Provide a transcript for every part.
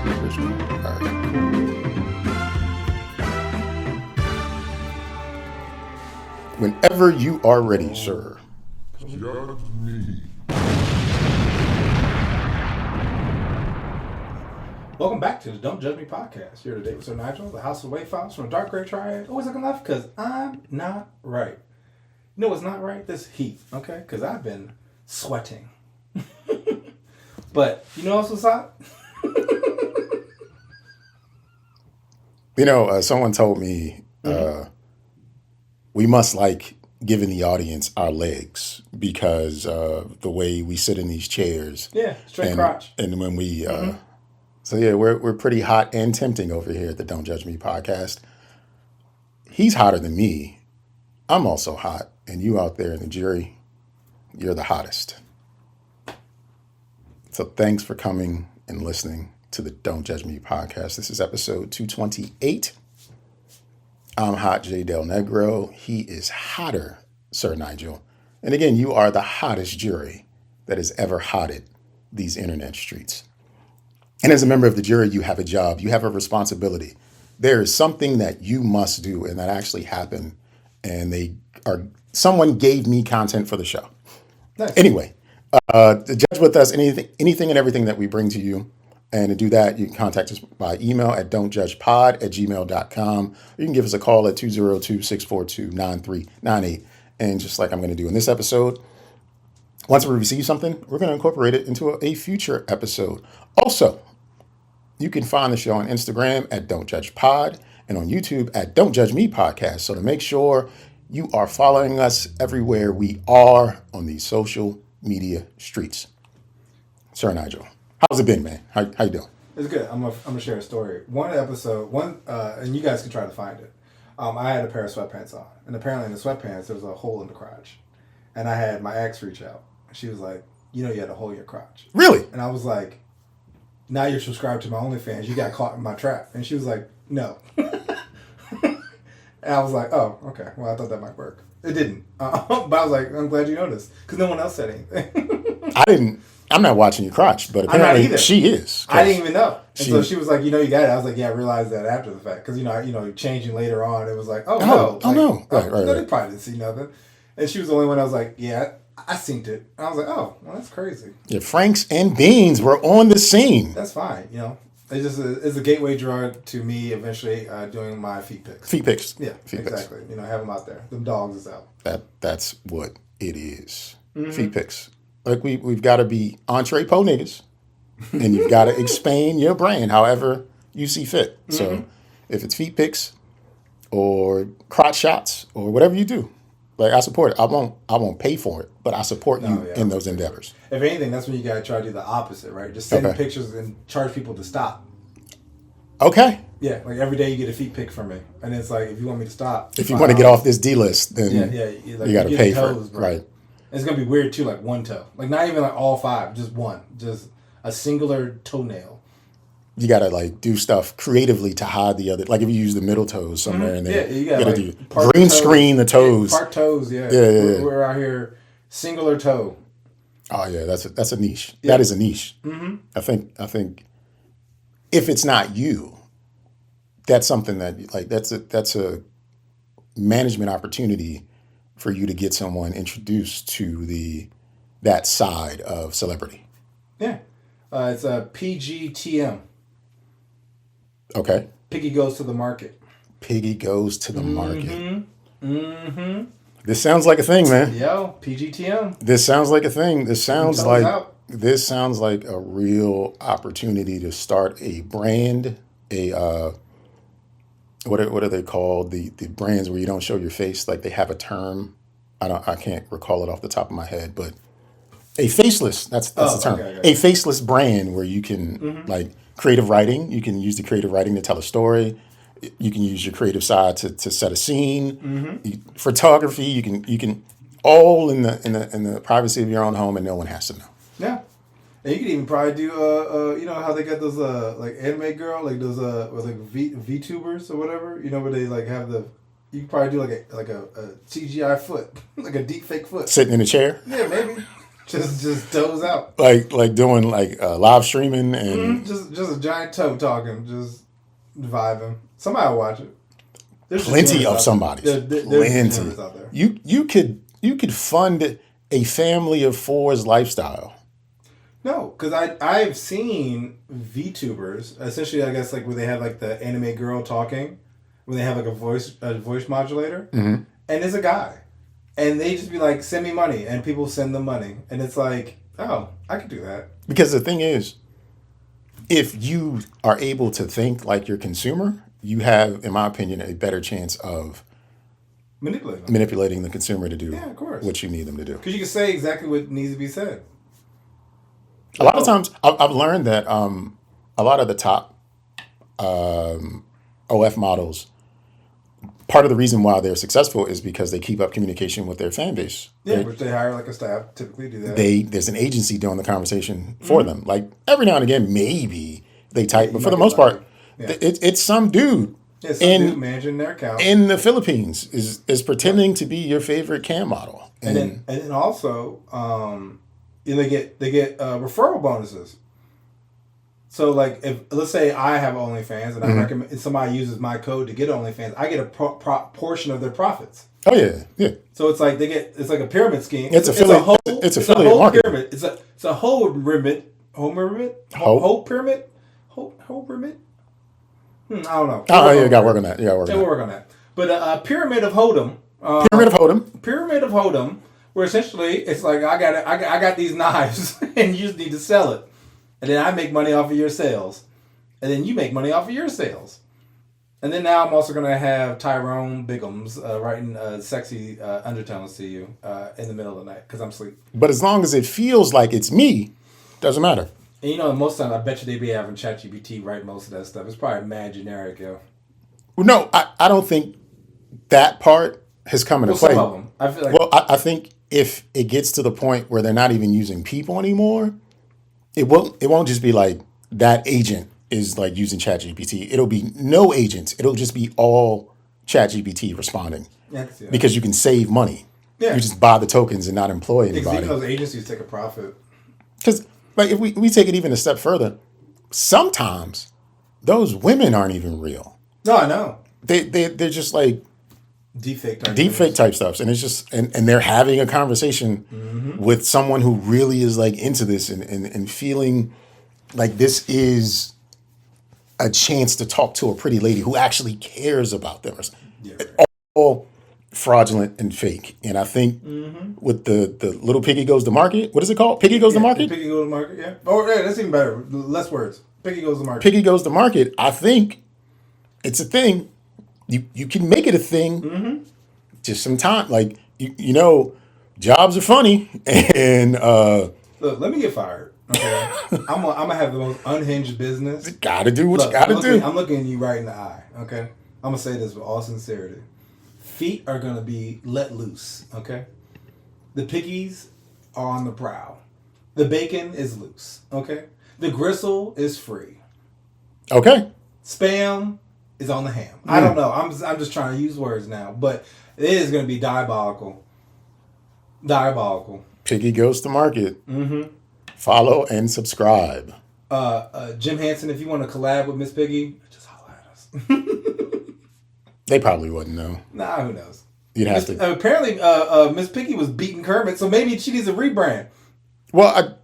Original. All right, cool. Whenever you are ready, sir. Judge me. Welcome back to the Don't Judge Me podcast. Here today with Sir Nygel, the House of Wave Files from the Dark Gray Triad. Always looking left because I'm not right. You know what's not right? This heat, okay? Because I've been sweating. But you know what's hot? Someone told me we must like giving the audience our legs because of the way we sit in these chairs. Yeah, straight crotch. And when we... So yeah, we're pretty hot and tempting over here at the Don't Judge Me podcast. He's hotter than me. I'm also hot. And you out there in the jury, you're the hottest. So thanks for coming and listening to the Don't Judge Me podcast. This is episode 228. I'm Hot J Delnegro. He is hotter, Sir Nygel. And again, you are the hottest jury that has ever hotted these internet streets. And as a member of the jury, you have a job, you have a responsibility. There is something that you must do, and that actually happened. And someone gave me content for the show. Nice. Anyway, to judge with us anything and everything that we bring to you. And to do that, you can contact us by email at dontjudgepod@gmail.com. You can give us a call at 202-642-9398. And just like I'm going to do in this episode, once we receive something, we're going to incorporate it into a future episode. Also, you can find the show on Instagram at dontjudgepod and on YouTube at Don't Judge Me Podcast. So to make sure you are following us everywhere we are on these social media streets. Sir Nygel, how's it been, man? How you doing? It's good. I'm gonna share a story. And you guys can try to find it. I had a pair of sweatpants on, and apparently in the sweatpants there was a hole in the crotch, and I had my ex reach out. She was like, you had a hole in your crotch. Really? And I was like, now you're subscribed to my OnlyFans. You got caught in my trap. And she was like, no. And I was like, oh, okay. Well, I thought that might work. It didn't. But I was like, I'm glad you noticed. Because no one else said anything. I'm not watching your crotch, but apparently she is. I didn't even know. And so she was like, you got it. I was like, yeah, I realized that after the fact. Because, changing later on, it was like, oh, no. No. Right. They probably didn't see nothing. And she was the only one I was like, yeah, I seen it. And I was like, oh, well, that's crazy. Yeah, Franks and Beans were on the scene. That's fine. It's a gateway drug to me eventually doing my feet pics. Feet pics. Yeah, exactly. Pics. Have them out there. Them dogs is out. That's what it is. Mm-hmm. Feet pics. Like we've got to be entree po niggas, and you've got to expand your brand however you see fit. Mm-hmm. So if it's feet pics or crotch shots or whatever you do, like I support it. I won't pay for it, but I support you in those endeavors. If anything, that's when you gotta try to do the opposite, right? Just send pictures and charge people to stop. Okay. Yeah, like every day you get a feet pic from me, and it's like if you want me to stop, if you want to get off this D list, then you got to pay toes, for it, right? And it's gonna be weird too, like one toe, like not even like all five, just one, just a singular toenail. You gotta like do stuff creatively to hide the other. Like if you use the middle toes somewhere, and then you gotta do green screen the toes. Park toes, yeah. We're out here singular toe. Oh yeah, that's a niche. Yeah. That is a niche. Mm-hmm. I think if it's not you, that's something that like that's a management opportunity for you to get someone introduced to that side of celebrity. Yeah, it's a PGTM. Okay. Piggy goes to the market. Piggy goes to the market. Mm-hmm. This sounds like a thing, man. Yo, PGTM. This sounds like a thing. This sounds like a real opportunity to start a brand. What are they called? The brands where you don't show your face, like they have a term. I can't recall it off the top of my head, but a faceless. That's the term. Okay. A faceless brand where you can like creative writing. You can use the creative writing to tell a story. You can use your creative side to set a scene. Mm-hmm. Photography. You can all in the privacy of your own home, and no one has to know. Yeah. And you could even probably do how they got those like anime girl, like those like VTubers or whatever, where they like have you could probably do like a CGI foot, like a deep fake foot. Sitting in a chair? Yeah, maybe. Just toes out. like doing like live streaming and Just a giant toe talking, just vibing. Somebody will watch it. There's plenty of somebody's. There's Plenty. degenerates out there. You could fund a family of four's lifestyle. No, because I've seen VTubers, essentially, I guess, like where they have like the anime girl talking, when they have like a voice modulator, and it's a guy, and they just be like, "Send me money," and people send them money, and it's like, oh, I could do that. Because the thing is, if you are able to think like your consumer, you have, in my opinion, a better chance of manipulating the consumer to do of course. what you need them to do. Because you can say exactly what needs to be said. A lot of times, I've learned that a lot of the top OF models, part of the reason why they're successful is because they keep up communication with their fan base. Yeah, which they hire like a staff, typically do that. There's an agency doing the conversation for them. Like every now and again, maybe they type, but for the most part, it's some dude. Yeah, some dude managing their account in the Philippines is pretending to be your favorite cam model, and then also they get referral bonuses. So like if let's say I have OnlyFans and I recommend if somebody uses my code to get OnlyFans, I get a portion of their profits. Oh yeah. So it's like it's like a pyramid scheme. It's affiliate marketing. Pyramid. It's a whole pyramid. Whole pyramid. I don't know. Oh, you got to work on that. We'll work on that. But a pyramid of Hodom. Pyramid of Hodom, where essentially it's like I got these knives and you just need to sell it, and then I make money off of your sales, and then you make money off of your sales, and then now I'm also gonna have Tyrone Biggums writing sexy undertones to you in the middle of the night because I'm asleep. But as long as it feels like it's me, doesn't matter. And most times I bet you they be having ChatGPT write most of that stuff. It's probably mad generic, yo. Well, no, I don't think that part has come into play. Some of them. I feel like. Well, I think if it gets to the point where they're not even using people anymore, it won't just be like that agent is like using ChatGPT. It'll be no agents. It'll just be all ChatGPT responding. Yeah, I can see that. Because you can save money. Yeah. You just buy the tokens and not employ anybody. Even those agencies take a profit. Because like if we take it even a step further, sometimes those women aren't even real. No, I know. They're just like deepfake type stuff, and it's just and they're having a conversation with someone who really is like into this and feeling like this is a chance to talk to a pretty lady who actually cares about them. Yeah. All fraudulent and fake. And I think with the little piggy goes to market, what is it called? Piggy goes to market? Piggy goes to market, yeah. Oh, yeah, that's even better. Less words. Piggy goes to market. Piggy goes to market. I think it's a thing. You can make it a thing. Just some time. Like, jobs are funny. And look, let me get fired. Okay. I'm gonna have the most unhinged business. You gotta do what you gotta do. I'm looking at you right in the eye, okay? I'm gonna say this with all sincerity. Feet are gonna be let loose, okay? The piggies are on the prowl. The bacon is loose, okay? The gristle is free. Okay. Spam is on the ham. I don't know. I'm just trying to use words now, but it is gonna be diabolical. Diabolical. Piggy goes to market. Follow and subscribe. Jim Henson, if you want to collab with Miss Piggy, just holler at us. They probably wouldn't know. Nah, who knows? You'd have to. Apparently, Miss Piggy was beating Kermit, so maybe she needs a rebrand. Well,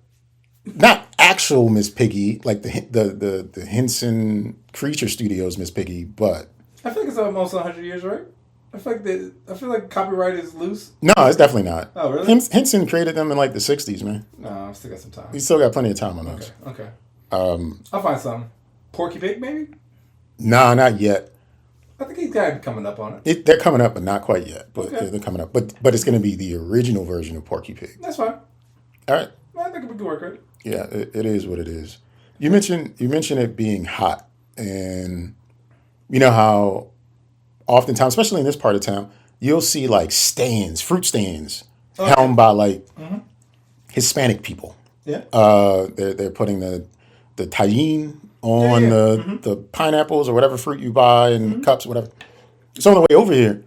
not actual Miss Piggy, like the Henson Creature Studios Miss Piggy, but I feel like it's almost 100 years, right? I feel like copyright is loose. No, it's definitely not. Oh, really? Henson created them in like the 60s, man. No, I still got some time. We still got plenty of time on those. Okay. I'll find some. Porky Pig, maybe? Nah, not yet. I think he's got it coming up on it. They're coming up, but not quite yet. But Okay. they're coming up. But it's going to be the original version of Porky Pig. That's fine. All right. I think we can work with it. Yeah, it is what it is. You mentioned it being hot, and you know how oftentimes, especially in this part of town, you'll see like fruit stands, helmed by like Hispanic people. Yeah. They're putting the tahine on the pineapples or whatever fruit you buy in cups, whatever. So on the way over here,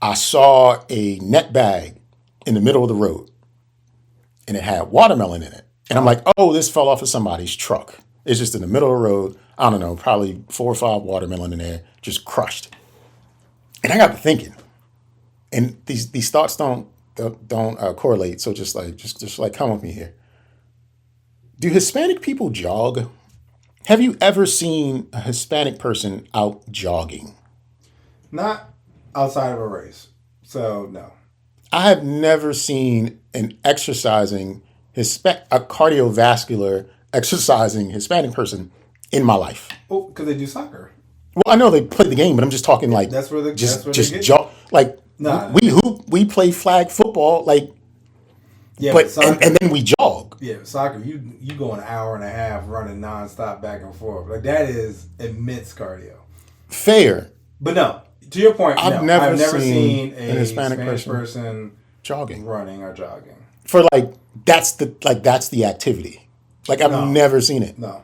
I saw a net bag in the middle of the road, and it had watermelon in it. And I'm like, oh, this fell off of somebody's truck. It's just in the middle of the road. I don't know, probably 4 or 5 watermelon in there, just crushed. And I got to thinking, and these thoughts don't correlate. So just like come with me here. Do Hispanic people jog? Have you ever seen a Hispanic person out jogging? Not outside of a race. So no. I have never seen an exercising a cardiovascular exercising Hispanic person in my life. Oh, because they do soccer. Well, I know they play the game, but I'm just talking like That's where the just get jog. Like Nah. we hoop, we play flag football, like, Yeah, but soccer, and then we jog. yeah, soccer. You go an hour and a half running nonstop back and forth. Like that is immense cardio. Fair. But no, to your point, I've no, never seen a an Hispanic Spanish person jogging running or jogging. for that's the activity. Like I've No. never seen it. No.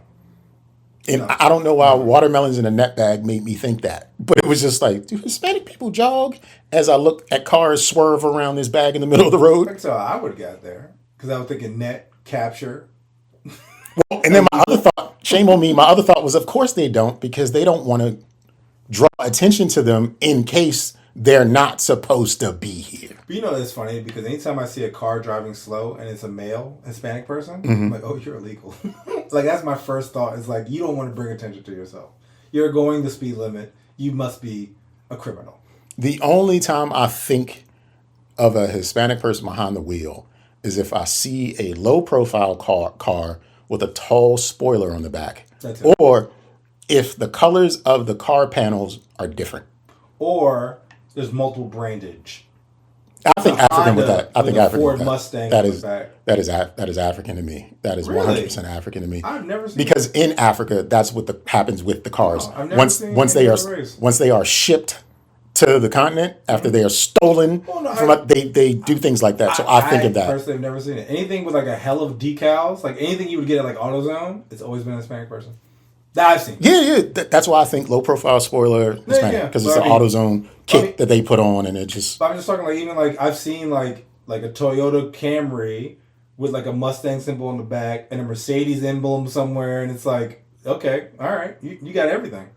And No. I don't know why watermelons in a net bag made me think that. But it was just like, do Hispanic people jog? As I look at cars swerve around this bag in the middle of the I road. think so. I would have got there because I was thinking net capture. And then my other thought, shame on me, my other thought was, of course they don't, because they don't want to draw attention to them in case they're not supposed to be here. But you know it's funny because anytime I see a car driving slow and it's a male Hispanic person, Mm-hmm. I'm like, oh, you're illegal. Like that's my first thought. Is like you don't want to bring attention to yourself. You're going the speed limit. You must be a criminal. The only time I think of a Hispanic person behind the wheel is if I see a low profile car with a tall spoiler on the back. That's it. Or if the colors of the car panels are different. Or there's multiple brandage. I think African with that. I with think a African Ford with that. Mustang That on is the back. that is African to me. That is Really? 100% African to me. I've never seen Because in Africa, that's what happens with the cars. Oh, I've never seen Once any they are other race. once they are shipped to the continent after they are stolen Oh, no, from they do things like that. So I think of that. Personally, have never seen it. Anything with like a hell of decals, like anything you would get at like AutoZone, it's always been a Hispanic person. That I've seen. Yeah. That's why I think low profile spoiler Hispanic because it's But the I mean- AutoZone kit that they put on, and it just But I'm just talking like even like I've seen like a Toyota Camry with like a Mustang symbol on the back and a Mercedes emblem somewhere, and it's like, okay, all right, you got everything.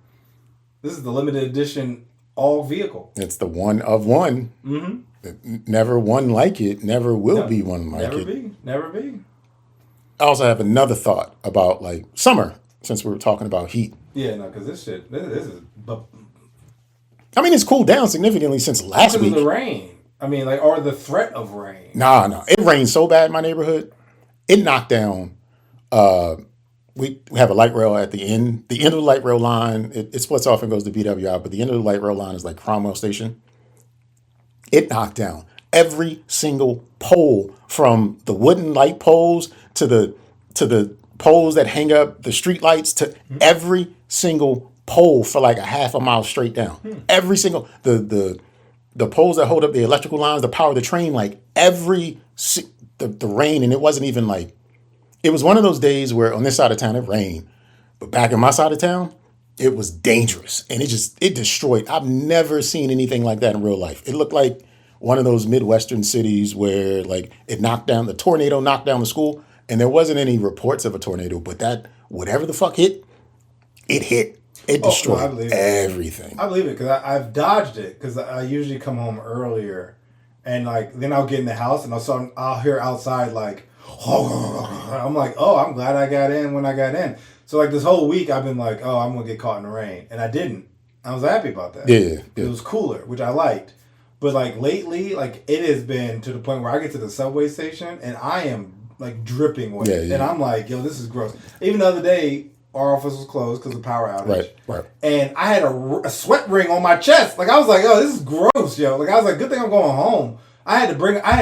This is the limited edition all vehicle. it's the one of one. Mm-hmm. Never one like it. Never will be one like it. Never be. I also have another thought about like summer, since we were talking about heat. Yeah, no, because this is but I mean, it's cooled down significantly since last because of week. the rain. I mean, like, or the threat of rain. Nah. It rained so bad in my neighborhood. It knocked down. We have a light rail at the end. The end of the light rail line, it splits off and goes to BWI, but the end of the light rail line is like Cromwell Station. It knocked down every single pole, from the wooden light poles to the poles that hang up the street lights, to every single pole for like a half a mile straight down. Every single the poles that hold up the electrical lines, the power of the train, like the rain. And it wasn't even like, it was one of those days where on this side of town it rained, but back in my side of town it was dangerous, and it destroyed. I've never seen anything like that in real life. It looked like one of those Midwestern cities where like the tornado knocked down the school, and there wasn't any reports of a tornado, but that whatever the fuck hit, it hit. It destroyed I believe it. everything. I believe it because I've dodged it because I usually come home earlier, and like then I'll get in the house and I'll hear outside like, I'm like, oh, I'm glad I got in when I got in. So like this whole week I've been like, oh, I'm gonna get caught in the rain, and I didn't. I was happy about that. Yeah. It was cooler, which I liked. But like lately, like it has been to the point where I get to the subway station and I am like dripping wet, Yeah. and I'm like, yo, this is gross. Even the other day, our office was closed because of power outage. Right. And I had a sweat ring on my chest. Like I was like, oh, this is gross, yo. Like I was like, good thing I'm going home. I had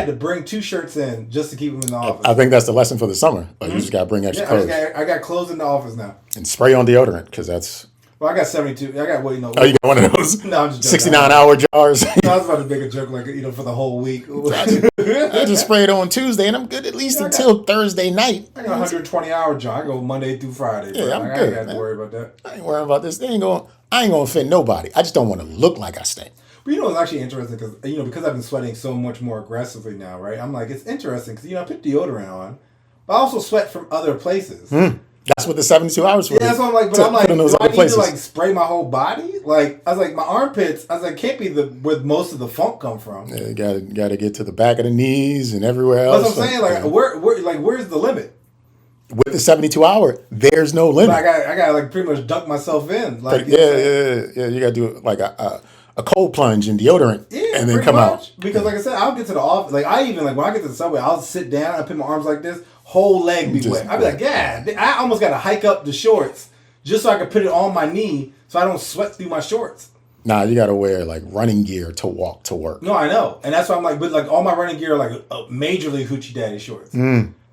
to bring 2 shirts in just to keep them in the office. I think that's the lesson for the summer. Like, you just got to bring extra clothes I got clothes in the office now. and spray on deodorant, because that's. Well, I got 72. I got Oh, you got one of those No, I'm just joking. 69-hour jars. I was about to make a joke like for the whole week. I just spray it on Tuesday, and I'm good at least until Thursday night. I got 120-hour job. I go Monday through Friday. Bro. Yeah, I'm like, good, I ain't got to man. worry about that. I ain't worrying about this. I ain't gonna offend nobody. I just don't want to look like I stink. But you know, it's actually interesting because because I've been sweating so much more aggressively now, right? I'm like, it's interesting because I put deodorant on, but I also sweat from other places. That's what the 72 hours for. Yeah, that's what I'm like. But I'm like, do I need to like spray my whole body? Like, I was like, my armpits. I was like, can't be where most of the funk come from. Yeah, you gotta get to the back of the knees and everywhere else. That's what I'm saying. Like, where's the limit? With the 72 hour, there's no limit. I got like pretty much dunk myself in. Like, yeah. You gotta do like a cold plunge in deodorant, and then come out. Because like I said, I'll get to the office. Like I even when I get to the subway, I'll sit down and put my arms like this. Whole leg be wet. I'd be like, yeah, I almost got to hike up the shorts just so I could put it on my knee so I don't sweat through my shorts. Nah, you got to wear like running gear to walk to work. No, I know. And that's why I'm like, but like all my running gear are like majorly hoochie daddy shorts.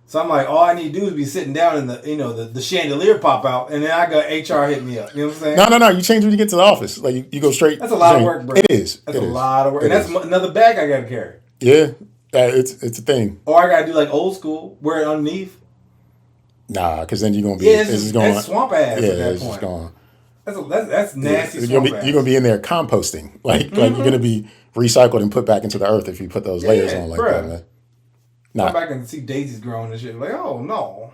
So I'm like, all I need to do is be sitting down and the chandelier pop out and then I got HR hit me up. You know what I'm saying? No. You change when you get to the office. Like you go straight. That's a lot of work, bro. It is. That's a lot of work. And that's another bag I got to carry. Yeah. It's a thing. Or I got to do like old school, wear it underneath. Nah, because then you're gonna be. That's swamp ass at that point. Just going. That's nasty. You're gonna be in there composting, like you're gonna be recycled and put back into the earth if you put those layers on like that. Man. Come back and see daisies growing and shit. Like, oh no.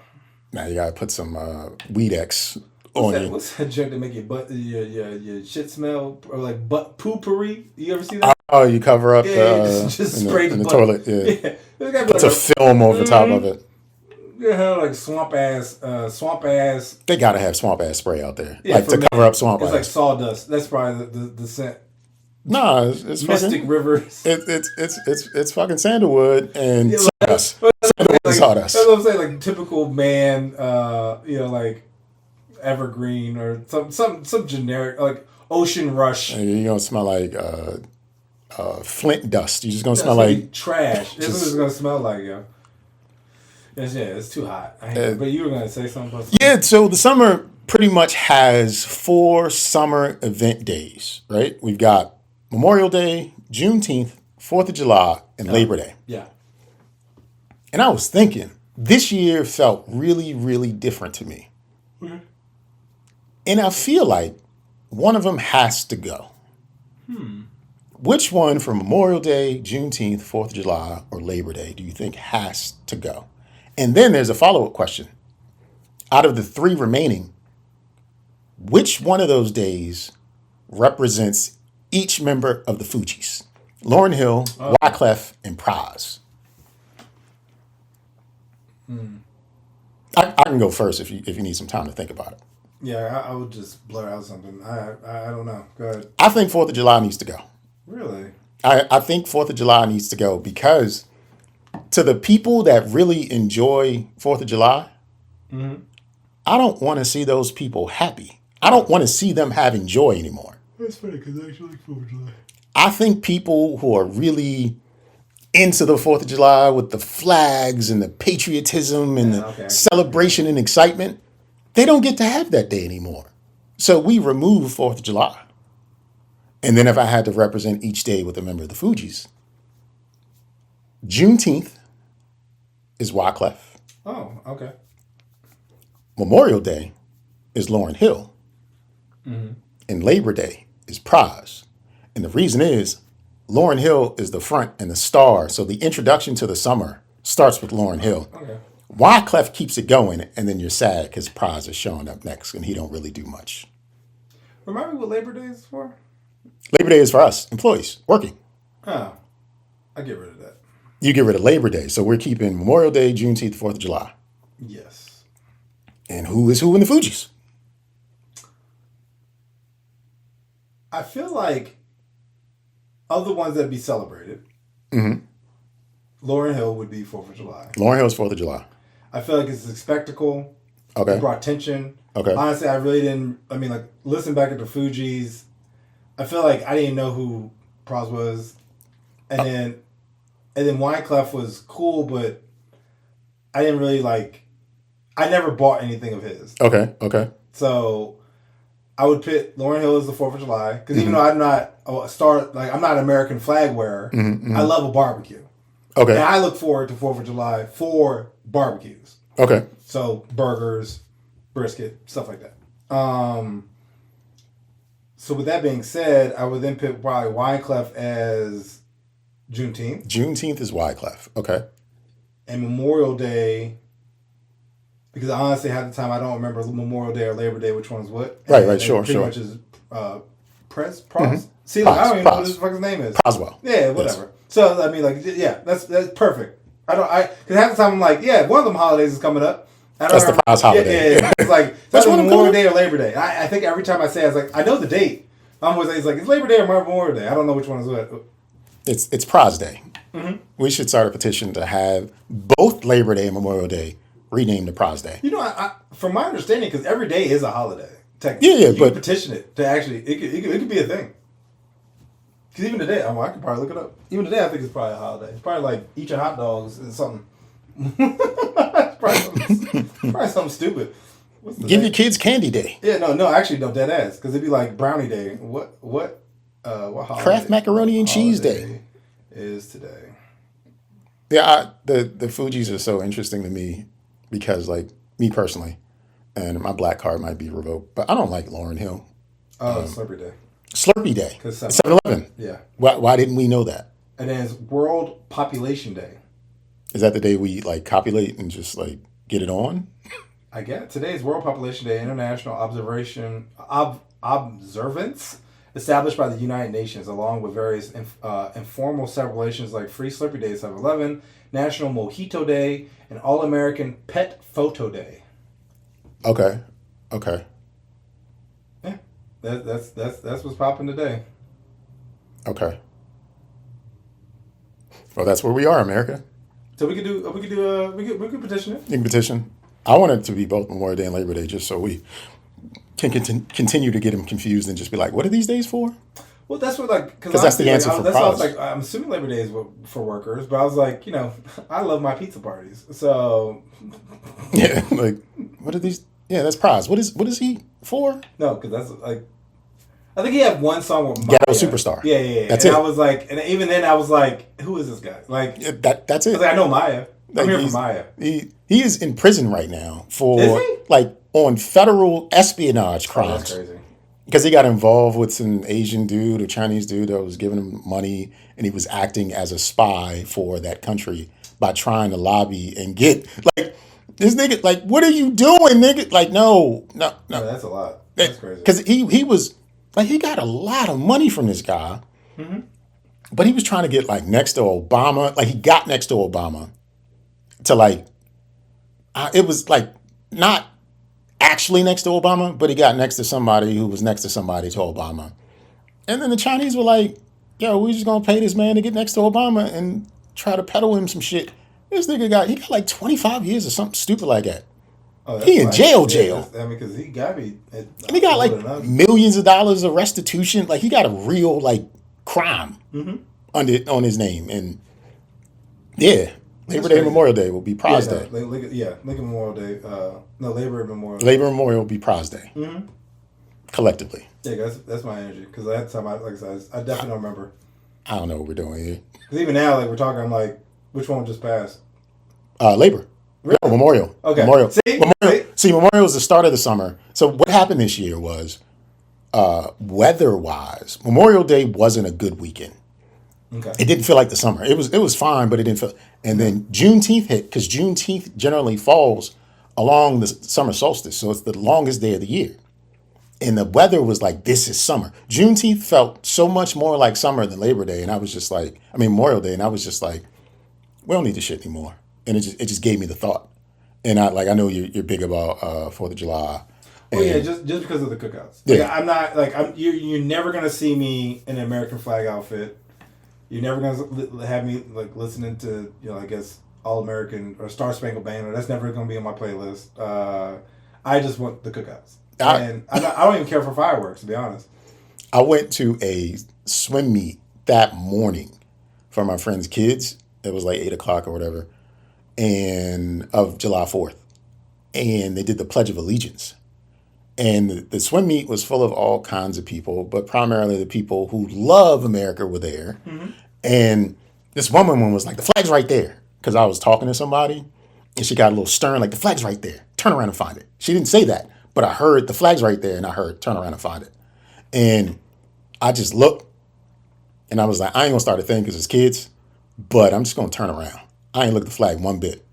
Now you gotta put some Weed X on you. What's that junk that make your shit smell or like butt poopery? You ever see that? Oh, you cover up just spray in the toilet. Yeah, it's like a film over top of it. Like swamp ass. They gotta have swamp ass spray out there, like to cover up swamp ass. It's like sawdust. That's probably the scent. Nah, it's Mystic fucking, Rivers. It's fucking sandalwood and sawdust. Sandalwood sawdust. That's what I'm saying. Like typical man, like evergreen or some generic like ocean rush. And you're gonna smell like flint dust. You're just gonna smell like trash. This is what it's gonna smell like, yo. It's too hot. But you were going to say something? Yeah, so the summer pretty much has 4 summer event days, right? We've got Memorial Day, Juneteenth, 4th of July, and Labor Day. Yeah. And I was thinking, this year felt really, really different to me. Mm-hmm. And I feel like one of them has to go. Which one for Memorial Day, Juneteenth, 4th of July, or Labor Day do you think has to go? And then there's a follow-up question. Out of the 3 remaining, which one of those days represents each member of the Fugees? Lauryn Hill, Wyclef, and Pras. I can go first if you need some time to think about it. Yeah, I would just blur out something. I don't know. Go ahead. I think 4th of July needs to go. Really? I think 4th of July needs to go because to the people that really enjoy 4th of July, I don't want to see those people happy. I don't want to see them having joy anymore. That's funny because I actually like 4th of July. I think people who are really into the 4th of July with the flags and the patriotism and the celebration and excitement, they don't get to have that day anymore. So we remove 4th of July. And then if I had to represent each day with a member of the Fugees, Juneteenth is Wyclef. Oh, okay. Memorial Day is Lauryn Hill. And Labor Day is Pras. And the reason is Lauryn Hill is the front and the star. So the introduction to the summer starts with Lauryn Hill. Okay. Wyclef keeps it going, and then you're sad because Pras is showing up next, and he don't really do much. Remind me what Labor Day is for? Labor Day is for us, employees, working. Oh, I get rid of that. You get rid of Labor Day. So we're keeping Memorial Day, Juneteenth, 4th of July. Yes. And who is who in the Fugees? I feel like of the ones that be celebrated, Lauryn Hill would be 4th of July. Lauryn Hill's 4th of July. I feel like it's a spectacle. Okay. It brought attention. Okay. Honestly, I really didn't. I mean, like, listen back at the Fugees. I feel like I didn't know who Pras was, and then Wyclef was cool, but I didn't really like. I never bought anything of his. Okay. Okay. So I would pit Lauryn Hill as the 4th of July because even though I'm not I'm not an American flag wearer. I love a barbecue. Okay. And I look forward to 4th of July for barbecues. Okay. So burgers, brisket, stuff like that. So with that being said, I would then pick probably Wyclef as Juneteenth. Juneteenth is Wyclef. Okay. And Memorial Day, because honestly, half the time I don't remember Memorial Day or Labor Day, which one's what. Right, sure. Pretty much is Prost? Mm-hmm. See, like, I don't even know what this fucking name is. Proswell. Yeah, whatever. Yes. So, I mean, like, yeah, that's perfect. Because half the time I'm like, yeah, one of them holidays is coming up. That's the Prost holiday. Yeah. It's like, that's Memorial Day or Labor Day. I think every time I say it, it's like, I know the date. I'm always it's like, it's Labor Day or Memorial Day. I don't know which one is what. It's Prost Day. Mm-hmm. We should start a petition to have both Labor Day and Memorial Day renamed to Prost Day. You know, I from my understanding, because every day is a holiday. Technically. Yeah, you but can petition it to actually, it could be a thing. Because even today, I could probably look it up. Even today, I think it's probably a holiday. It's probably like eating hot dogs and something. It's probably something stupid. Give your kids Candy Day. Yeah, no, actually, no, dead ass. Because it'd be like Brownie Day. What holiday? Kraft Macaroni and Cheese Day is today. Yeah, the Fugees are so interesting to me because, like, me personally, and my black card might be revoked, but I don't like Lauryn Hill. Slurpee Day. Slurpee Day. 7-Eleven. Yeah. Why didn't we know that? And then it's World Population Day. Is that the day we, like, copulate and just, like, get it on? I guess. Today is World Population Day, international observance established by the United Nations, along with various informal celebrations like Free Slurpee Day 7-Eleven, National Mojito Day, and All-American Pet Photo Day. Okay. Yeah, that's what's popping today. Okay. Well, that's where we are, America. So we could petition it. You can petition. I want it to be both Memorial Day and Labor Day, just so we can continue to get them confused and just be like, "What are these days for?" Well, that's what because that's the answer for that's college. Why I was like, I'm assuming Labor Day is for workers, but I was like, I love my pizza parties, so yeah, like what are these? Yeah, that's Prize. What is he for? No, because that's like, I think he had one song with Ghetto Superstar. Yeah. That's and it. I was like, and even then I was like, who is this guy? Like that's it. I was like, I know Maya. I'm here for Maya. He is in prison right now for is he? like on federal espionage crimes. That's crazy. Because he got involved with some Asian dude or Chinese dude that was giving him money, and he was acting as a spy for that country by trying to lobby and get like this nigga. Like, what are you doing, nigga? Like, no. Yeah, that's a lot. That's crazy. Because he was like, he got a lot of money from this guy, but he was trying to get like next to Obama. Like, he got next to Obama to like, it was like not actually next to Obama, but he got next to somebody who was next to somebody to Obama. And then the Chinese were like, yo, we're just going to pay this man to get next to Obama and try to peddle him some shit. This nigga got like 25 years or something stupid like that. Oh, he in jail. I mean, because he got me. And he got like millions of dollars of restitution. Like, he got a real like crime on his name. And yeah, Labor Day and Memorial Day will be Prize Day. Lincoln Memorial Day. Labor and Memorial Day. Labor and Memorial will be Prize Day. Collectively. Yeah, that's my energy. Because that time, like I said, I definitely don't remember. I don't know what we're doing here. Because even now, like we're talking, I'm like, which one just passed? Labor. Really? No, Memorial. Okay. Memorial. See? See, Memorial was the start of the summer. So what happened this year was, weather-wise, Memorial Day wasn't a good weekend. Okay. It didn't feel like the summer. It was fine, but it didn't feel. And then Juneteenth hit, because Juneteenth generally falls along the summer solstice, so it's the longest day of the year. And the weather was like, this is summer. Juneteenth felt so much more like summer than Labor Day, and I was just like, Memorial Day, and I was just like, we don't need this shit anymore. And it just gave me the thought. And I know you're big about 4th of July. Oh yeah, just because of the cookouts. Like, I'm not like you're never gonna see me in an American flag outfit. You're never gonna have me like listening to I guess All American or Star Spangled Banner. That's never gonna be on my playlist. I just want the cookouts, and I don't even care for fireworks, to be honest. I went to a swim meet that morning for my friend's kids. It was like 8:00 or whatever, and of July 4th, and they did the Pledge of Allegiance. And the swim meet was full of all kinds of people, but primarily the people who love America were there. And this woman was like, the flag's right there. Because I was talking to somebody, and she got a little stern, like, the flag's right there. Turn around and find it. She didn't say that, but I heard the flag's right there, and I heard, turn around and find it. And I just looked and I was like, I ain't gonna start a thing because it's kids, but I'm just gonna turn around. I ain't look at the flag one bit.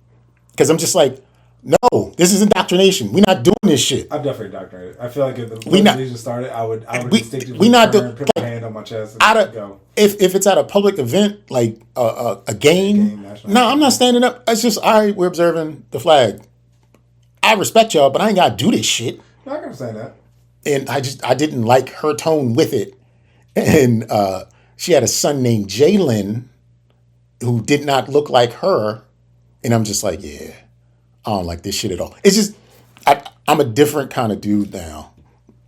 Because I'm just like, no, this is indoctrination. We're not doing this shit. I'm definitely indoctrinated. I feel like if the We not- Legion started, I would instinctively we not turn, do- put my hand on my chest and go. If it's at a public event, like a game, national no, I'm not standing up. It's just, all right, we're observing the flag. I respect y'all, but I ain't got to do this shit. No, I can understand that. And I didn't like her tone with it. And she had a son named Jalen who did not look like her. And I'm just like, yeah, I don't like this shit at all. It's just, I'm a different kind of dude now.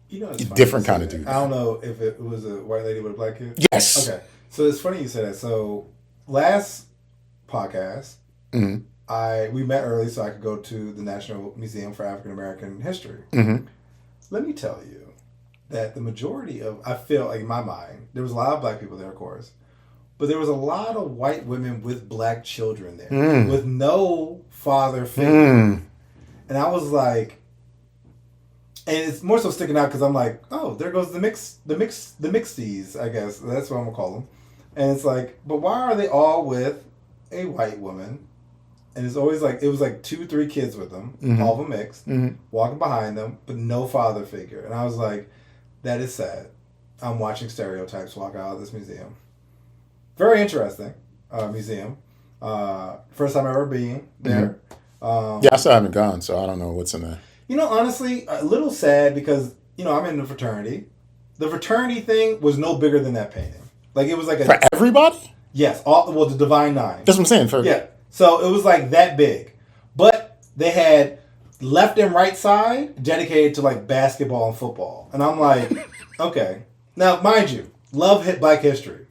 You know, it's funny Different you say kind of that. dude. I don't know if it was a white lady with a black kid. Yes. Okay. So it's funny you said that. So last podcast, we met early so I could go to the National Museum for African American History. Mm-hmm. Let me tell you that the majority of, I feel like in my mind, there was a lot of black people there, of course, but there was a lot of white women with black children there with no father figure. And I was like, and it's more so sticking out because I'm like, oh, there goes the mixties, I guess. That's what I'm going to call them. And it's like, but why are they all with a white woman? And it's always like, it was like 2-3 kids with them, all of them mixed, walking behind them, but no father figure. And I was like, that is sad. I'm watching stereotypes walk out of this museum. Very interesting museum. First time ever being there. Yeah, I still haven't gone, so I don't know what's in there. You know, honestly, a little sad because, you know, I'm in the fraternity. The fraternity thing was no bigger than that painting. Like, it was like For everybody? Yes, the Divine Nine. That's what I'm saying. Yeah. So it was like that big. But they had left and right side dedicated to like basketball and football. And I'm like, okay. Now, mind you, love Black history.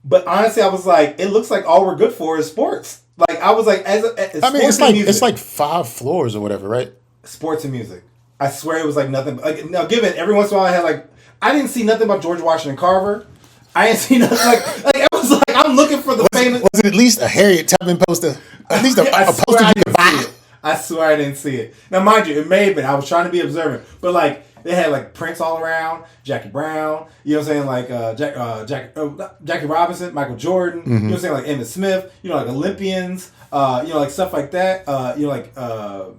But honestly, I was like, it looks like all we're good for is sports. Like, I was like, it's like 5 floors or whatever, right? Sports and music. I swear it was like nothing. Like, now, given every once in a while I had like, I didn't see nothing about George Washington Carver. I didn't see nothing like it was like I'm looking for the famous. Was it at least a Harriet Tubman poster? At least a poster you could buy? I swear I didn't see it. Now, mind you, it may have been. I was trying to be observant, but like they had like Prince all around, Jackie Brown. You know what I'm saying? Like Jackie Robinson, Michael Jordan. You know what I'm saying? Like Emmitt Smith. You know, like Olympians. You know, like stuff like that. You know,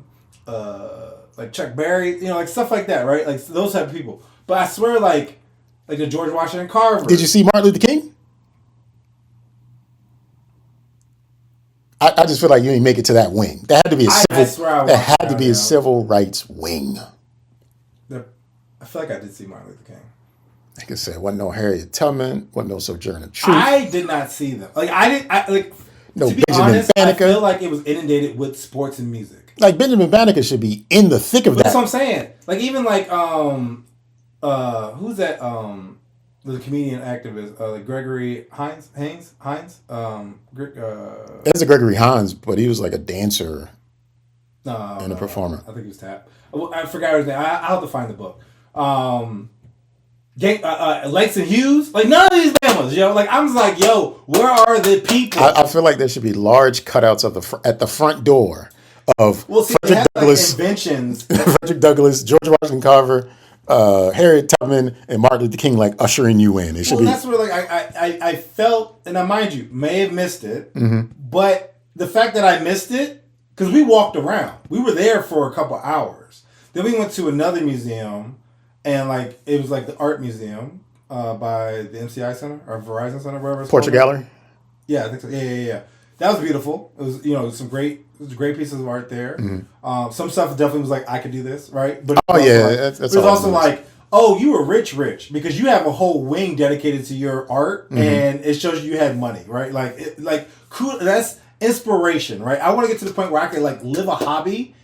like Chuck Berry. You know, like stuff like that, right? Like those type of people. But I swear, like the George Washington Carver. Did you see Martin Luther King? I just feel like you didn't make it to that wing. There had to be a civil rights wing. I feel like I did see Martin Luther King. Like I said, wasn't no Harriet Tubman, wasn't no Sojourner Truth. I did not see them. Like no to be Benjamin honest, Banneker. I feel like it was inundated with sports and music. Like Benjamin Banneker should be in the thick of that. That's what I'm saying. Like even like who's that the comedian activist like Gregory Hines. There's a Gregory Hines, but he was like a dancer and a performer. I think he was Tap. I forgot his name. I'll have to find the book. Langston Hughes. Like none of these mammals, yo. Like I'm just like, yo, where are the people? I feel like there should be large cutouts of at the front door of Frederick Douglass, like inventions. Frederick Douglass, George Washington Carver, Harriet Tubman, and Martin Luther King, like ushering you in. It should be. That's where like I felt, and I mind you, may have missed it, but the fact that I missed it because we walked around, we were there for a couple hours. Then we went to another museum, and like it was like the art museum by the MCI Center or Verizon Center, wherever it's Portrait Gallery. Yeah, I think so. Yeah. That was beautiful. It was some great pieces of art there. Some stuff definitely was like I could do this, right? But that's it was also like, oh, you were rich because you have a whole wing dedicated to your art, and it shows you had money, right? Like cool. That's inspiration, right? I want to get to the point where I could like live a hobby,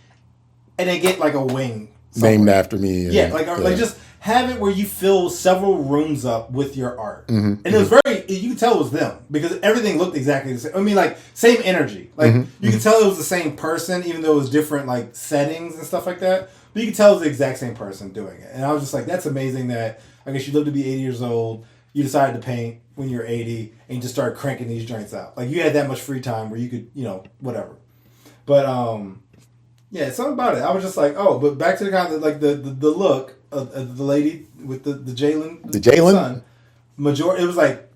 and then get like a wing named after me. Like just have it where you fill several rooms up with your art. And it was you could tell it was them because everything looked exactly the same. I mean, like same energy. Like you could tell it was the same person, even though it was different like settings and stuff like that. But you could tell it was the exact same person doing it. And I was just like, that's amazing that I guess you lived to be 80 years old. You decided to paint when you were 80 and you just started cranking these joints out. Like you had that much free time where you could, whatever. But yeah, something about it. I was just like, oh, but back to the kind of like the look. the lady with the Jalen. The Jalen? Son. It was like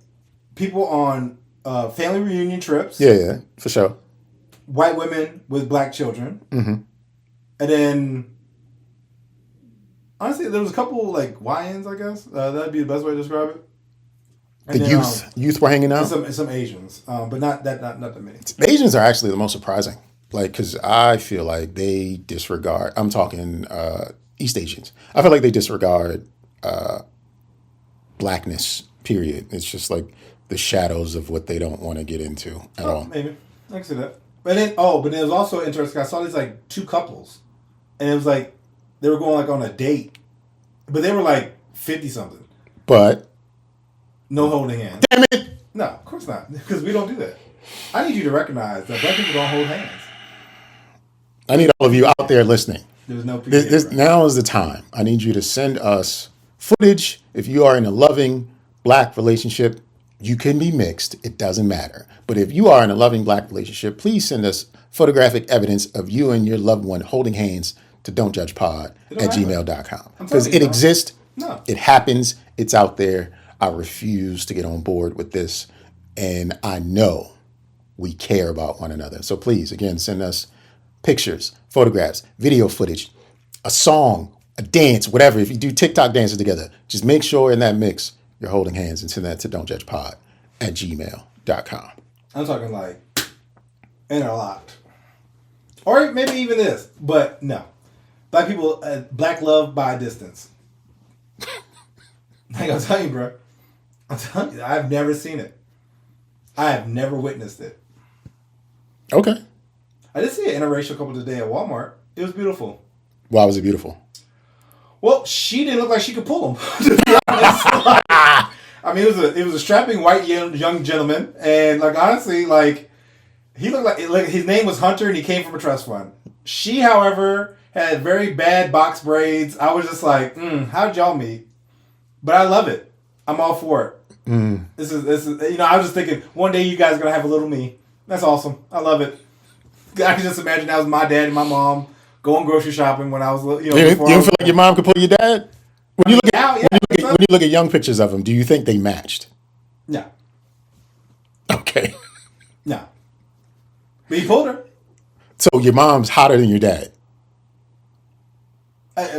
people on family reunion trips. Yeah, for sure. White women with black children. Mm-hmm. And then, honestly, there was a couple like YNs, I guess. That'd be the best way to describe it. And the then, youth were hanging out? Some Asians, but not that many. The Asians are actually the most surprising. Like, because I feel like they disregard, I'm talking East Asians. I feel like they disregard blackness, period. It's just like the shadows of what they don't want to get into at all. Maybe. I can see that. But then it was also interesting. I saw these like two couples. And it was like, they were going like on a date. But they were like 50 something. But. No holding hands. Damn it. No, of course not. Because we don't do that. I need you to recognize that black people don't hold hands. I need all of you out there listening. There's no now is the time. I need you to send us footage. If you are in a loving black relationship, you can be mixed. It doesn't matter. But if you are in a loving black relationship, please send us photographic evidence of you and your loved one holding hands to dontjudgepod@gmail.com. Because it exists. No. It happens. It's out there. I refuse to get on board with this. And I know we care about one another. So please, again, send us pictures, photographs, video footage, a song, a dance, whatever. If you do TikTok dances together, just make sure in that mix you're holding hands and send that to dontjudgepod@gmail.com. I'm talking like interlocked. Or maybe even this, but no. Black people, black love by distance. Like I'm telling you, bro. I'm telling you, I've never seen it. I have never witnessed it. Okay. I did see an interracial couple today at Walmart. It was beautiful. Why was it beautiful? Well, she didn't look like she could pull them. To be honest, I mean, it was a strapping white young gentleman, and like honestly, like he looked like his name was Hunter, and he came from a trust fund. She, however, had very bad box braids. I was just like, how'd y'all meet? But I love it. I'm all for it. This is I was just thinking one day you guys are gonna have a little me. That's awesome. I love it. I can just imagine that was my dad and my mom going grocery shopping when I was You don't feel like your mom could pull your dad? When you look at young pictures of him, do you think they matched? No. Okay. No. But he pulled her. So your mom's hotter than your dad?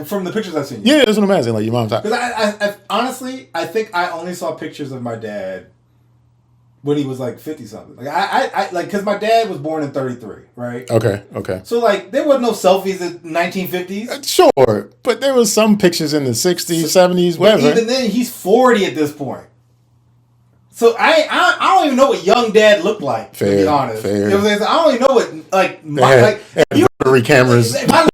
From the pictures I've seen. Yeah, that's what I'm asking. Like your mom's hotter. Because I honestly, I think I only saw pictures of my dad when he was like 50 something. Like I because my dad was born in 33, right? Okay. So like there was no selfies in 1950s. Sure, but there was some pictures in the 60s, 70s, whatever. Even then, he's 40 at this point. So I don't even know what young dad looked like. To be honest, fair. You know what I'm saying? I don't even know what rotary cameras. If I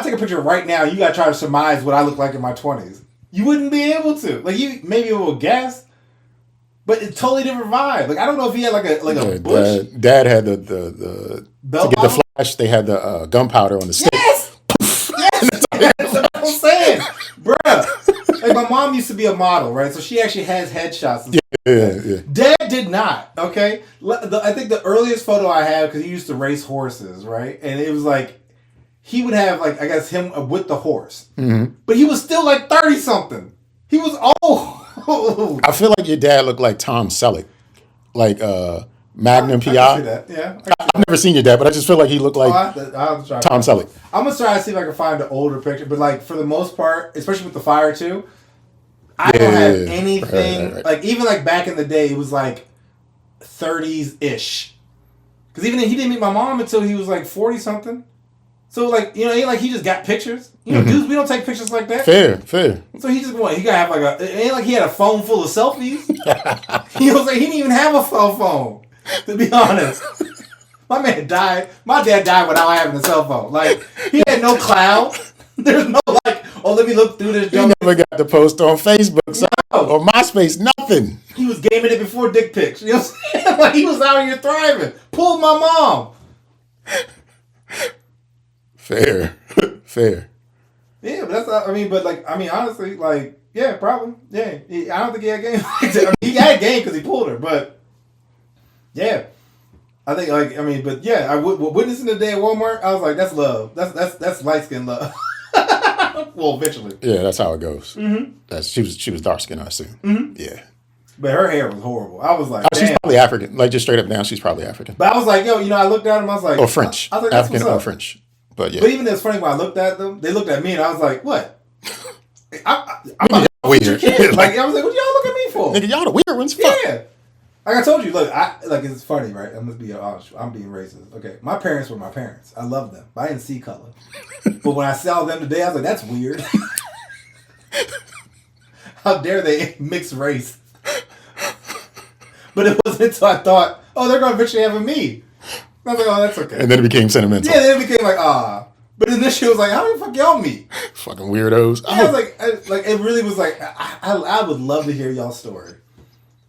take a picture right now, you gotta try to surmise what I look like in my 20s. You wouldn't be able to. Like you maybe will guess. But it's totally different vibe. Like I don't know if he had a bush. Dad had the belt to get the flash. They had the gunpowder on the stick. Yes, that's what I'm saying, bruh. Like my mom used to be a model, right? So she actually has headshots. Yeah. Dad did not. Okay, I think the earliest photo I have because he used to race horses, right? And it was like he would have like I guess him with the horse, but he was still like 30 something. He was old. I feel like your dad looked like Tom Selleck, like Magnum PI. I can see that. Yeah, I've never seen your dad, but I just feel like he looked like Tom Selleck. I'm gonna try to see if I can find an older picture, but like for the most part, especially with the fire too, I don't have anything right. like even like back in the day, it was like 30s ish. Because even he didn't meet my mom until he was like 40 something. So like he just got pictures. Dudes, we don't take pictures like that. Fair. So he gotta have like it ain't like he had a phone full of selfies. You know what I'm saying? He didn't even have a cell phone. To be honest, my man died. My dad died without having a cell phone. Like he had no cloud. There's no like, let me look through this. He never got to post on Facebook or MySpace. Nothing. He was gaming it before dick pics. You know what I'm saying? Like he was out here thriving. Pulled my mom. Fair. Yeah, but that's not, honestly, like, yeah, probably. Yeah. I don't think he had game. He had game because he pulled her, but yeah. I think, witnessing the day at Walmart, I was like, that's love. That's light skin love. Well, eventually. Yeah, that's how it goes. Mm-hmm. She was dark skinned, I assume. Mm-hmm. Yeah. But her hair was horrible. I was like, she's probably African. Like, just straight up down, she's probably African. But I was like, yo, I looked at them, I was like... Or French. I was like, African or French. But yeah. But even it's funny when I looked at them, they looked at me and I was like, what? I'm weird. Like, I was like, what y'all look at me for? Nigga, y'all the weird ones. Fuck. Yeah. Like I told you, look, it's funny, right? I'm gonna be honest. I'm being racist. Okay, my parents were my parents. I love them, but I didn't see color. But when I saw them today, I was like, that's weird. How dare they mix race? But it wasn't until I thought, oh, they're gonna eventually have a me. I was like, oh, that's okay. And then it became sentimental. Yeah, then it became like, ah. But initially, it was like, how the fuck y'all meet? Fucking weirdos. Yeah, I was like, it really was like, I would love to hear y'all's story.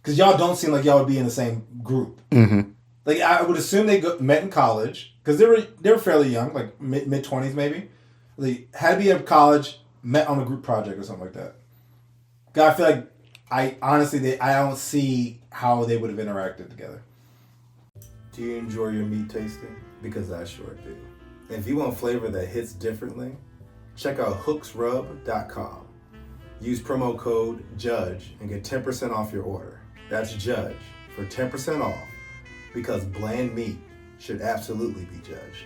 Because y'all don't seem like y'all would be in the same group. Mm-hmm. Like, I would assume they met in college. Because they were fairly young, like mid-20s maybe. They had to be in college, met on a group project or something like that. God, I feel like, I don't see how they would have interacted together. Do you enjoy your meat tasting? Because I sure do. And if you want flavor that hits differently, check out hooksrub.com. Use promo code JUDGE and get 10% off your order. That's JUDGE for 10% off, because bland meat should absolutely be judged.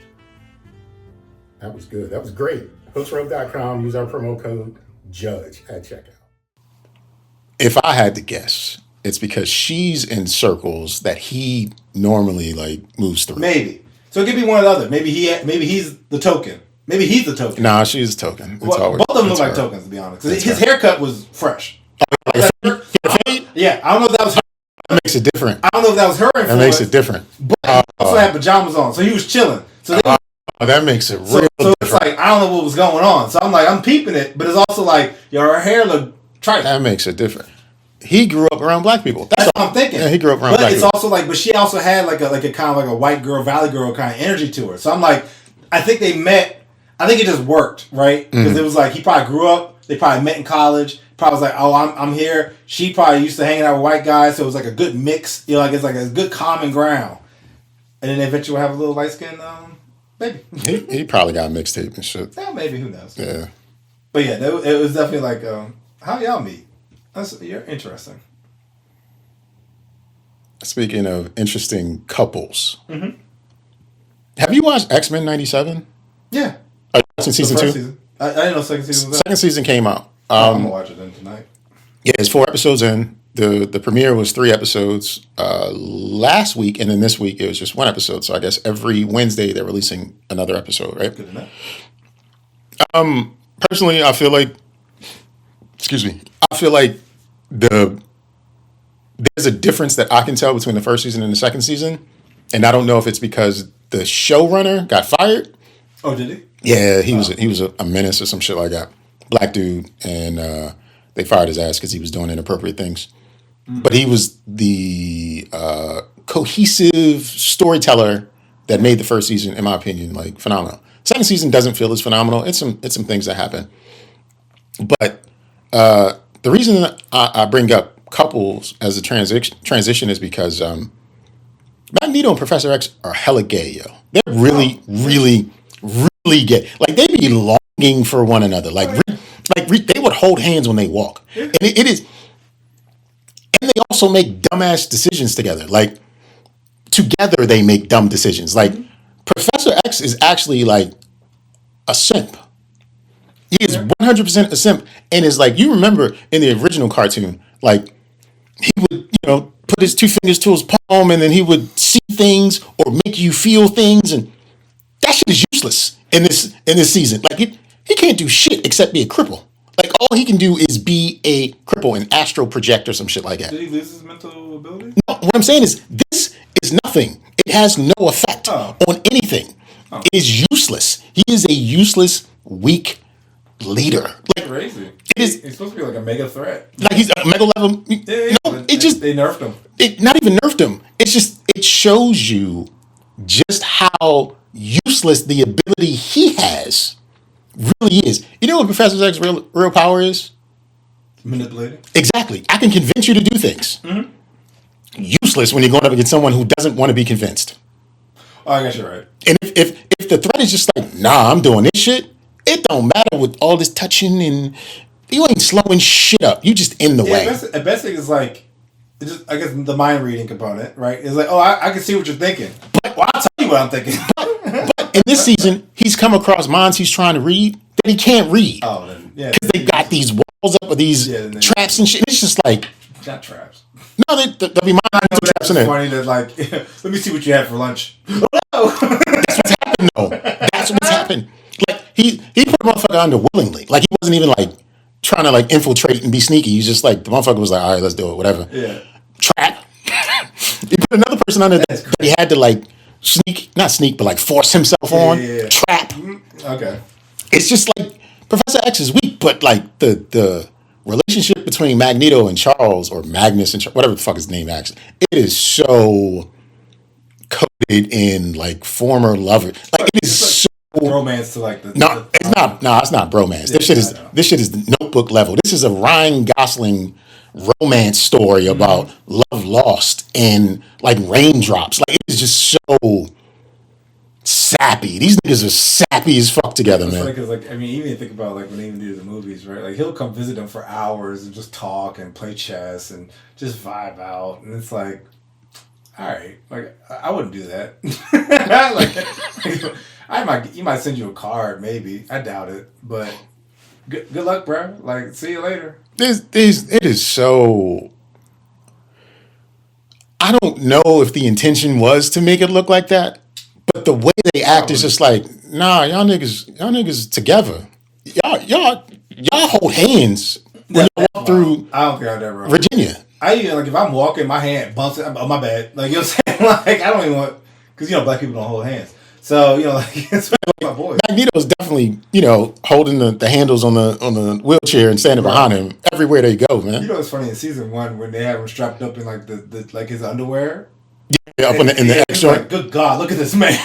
That was good. That was great. Hooksrub.com. Use our promo code JUDGE at checkout. If I had to guess, it's because she's in circles that he normally moves through. Maybe. So it could be one or the other. Maybe he's the token. Maybe he's the token. Nah, she's the token. Both of them look like tokens, to be honest. His haircut was fresh. Yeah, I don't know if that was her. That makes it different. I don't know if that was her influence. That makes it different. But he also had pajamas on, so he was chilling. So that makes it real different. So it's like, I don't know what was going on. So I'm like, I'm peeping it, but it's also like, her hair looked trite. That makes it different. He grew up around black people. That's what I'm thinking. Yeah, he grew up around black people. But it's also like, but she also had like a kind of like a white girl, valley girl kind of energy to her. So I'm like, I think they met. I think it just worked, right? Because it was like, he probably grew up. They probably met in college. Probably was like, oh, I'm here. She probably used to hanging out with white guys, so it was like a good mix. Like it's like a good common ground. And then they eventually will have a little light skin baby. He probably got a mixtape and shit. Yeah, maybe, who knows? Yeah. But yeah, it was definitely like, how y'all meet? You're interesting. Speaking of interesting couples, have you watched XMen '97? Yeah. Are you watching season 2? Season. I didn't know second season was out. Second season came out. I'm gonna watch it then tonight. Yeah, it's 4 episodes in. The premiere was 3 episodes last week, and then this week it was just 1 episode. So I guess every Wednesday they're releasing another episode, right? Good enough. Personally, I feel like, there's a difference that I can tell between the first season and the second season, and I don't know if it's because the showrunner got fired. Oh, did he? Yeah, he was a menace or some shit like that. Black dude, and they fired his ass because he was doing inappropriate things. But he was the cohesive storyteller that made the first season, in my opinion, phenomenal. Second season doesn't feel as phenomenal. It's some things that happen. But the reason that I bring up couples as a transition is because Magneto and Professor X are hella gay, yo. They're really, really, really gay. Like, they be longing for one another. They would hold hands when they walk. And it is... And they also make dumbass decisions together. Like, together they make dumb decisions. Like, Professor X is actually, a simp. He is 100% a simp. And is you remember in the original cartoon, he would, put his 2 fingers to his palm and then he would see things or make you feel things. And that shit is useless in this season. He can't do shit except be a cripple. All he can do is be a cripple, an astral project or some shit like that. Did he lose his mental ability? No, what I'm saying is this is nothing. It has no effect on anything. It is useless. He is a useless, weak leader. Crazy. It is. He's supposed to be like a mega threat. He's a mega level. Yeah, they nerfed him. Not even nerfed him. It's just, it shows you just how useless the ability he has really is. You know what Professor X's real power is? Manipulating. Exactly. I can convince you to do things. Useless when you're going up against someone who doesn't want to be convinced. Oh, I guess you're right. And if the threat is just nah, I'm doing this shit, it don't matter with all this touching and you ain't slowing shit up. You just in the way. The best thing is like, just, I guess the mind reading component, right? Is like, oh, I can see what you're thinking. But, Well, I'll tell you what I'm thinking. but in this season, he's come across minds he's trying to read that he can't read. Oh, then, yeah. Because they got these walls up with these traps and shit. It's just like... Not traps. No, there'll be mind traps in there. It's funny that, like, let me see what you had for lunch. That's what's happened, though. That's what's happened. Like, he put the motherfucker under willingly. Like, he wasn't even, like, trying to, like, infiltrate and be sneaky. He's just like, the motherfucker was like, all right, let's do it, whatever. Yeah. Trap. He put another person under that he had to, like, not sneak, but, like, force himself on. Yeah. Trap. Okay. It's just like, Professor X is weak, but, like, the relationship between Magneto and Charles, or Magnus and whatever the fuck his name actually, it is so coded in, like, former lovers. Like, it is so... Romance to, like, the... No, it's not. No, it's not bromance. This shit is Notebook level. This is a Ryan Gosling romance story about love lost and, like, raindrops. Like, it's just so sappy. These niggas are sappy as fuck together, man. Because, like, I mean, even think about, like, when they even do the movies, right? Like, he'll come visit them for hours and just talk and play chess and just vibe out. And it's like, all right. Like, I wouldn't do that. You might send you a card, maybe. I doubt it. But good luck, bro. Like, see you later. It is so... I don't know if the intention was to make it look like that, but the way they act is just like, nah, y'all niggas together. Y'all hold hands when you walk through I don't think I'd ever. Virginia. I even, like, if I'm walking, my hand bumps it. Oh, my bad. Like, you know what I'm saying? Like, I don't even want... Because, black people don't hold hands. So, like, it's my boy. Magneto's definitely, holding the handles on the wheelchair and standing behind him everywhere they go, man. You know what's funny in season 1 when they have him strapped up in, like, the like his underwear? Yeah, up in the X joint. Like, good God, look at this man. Is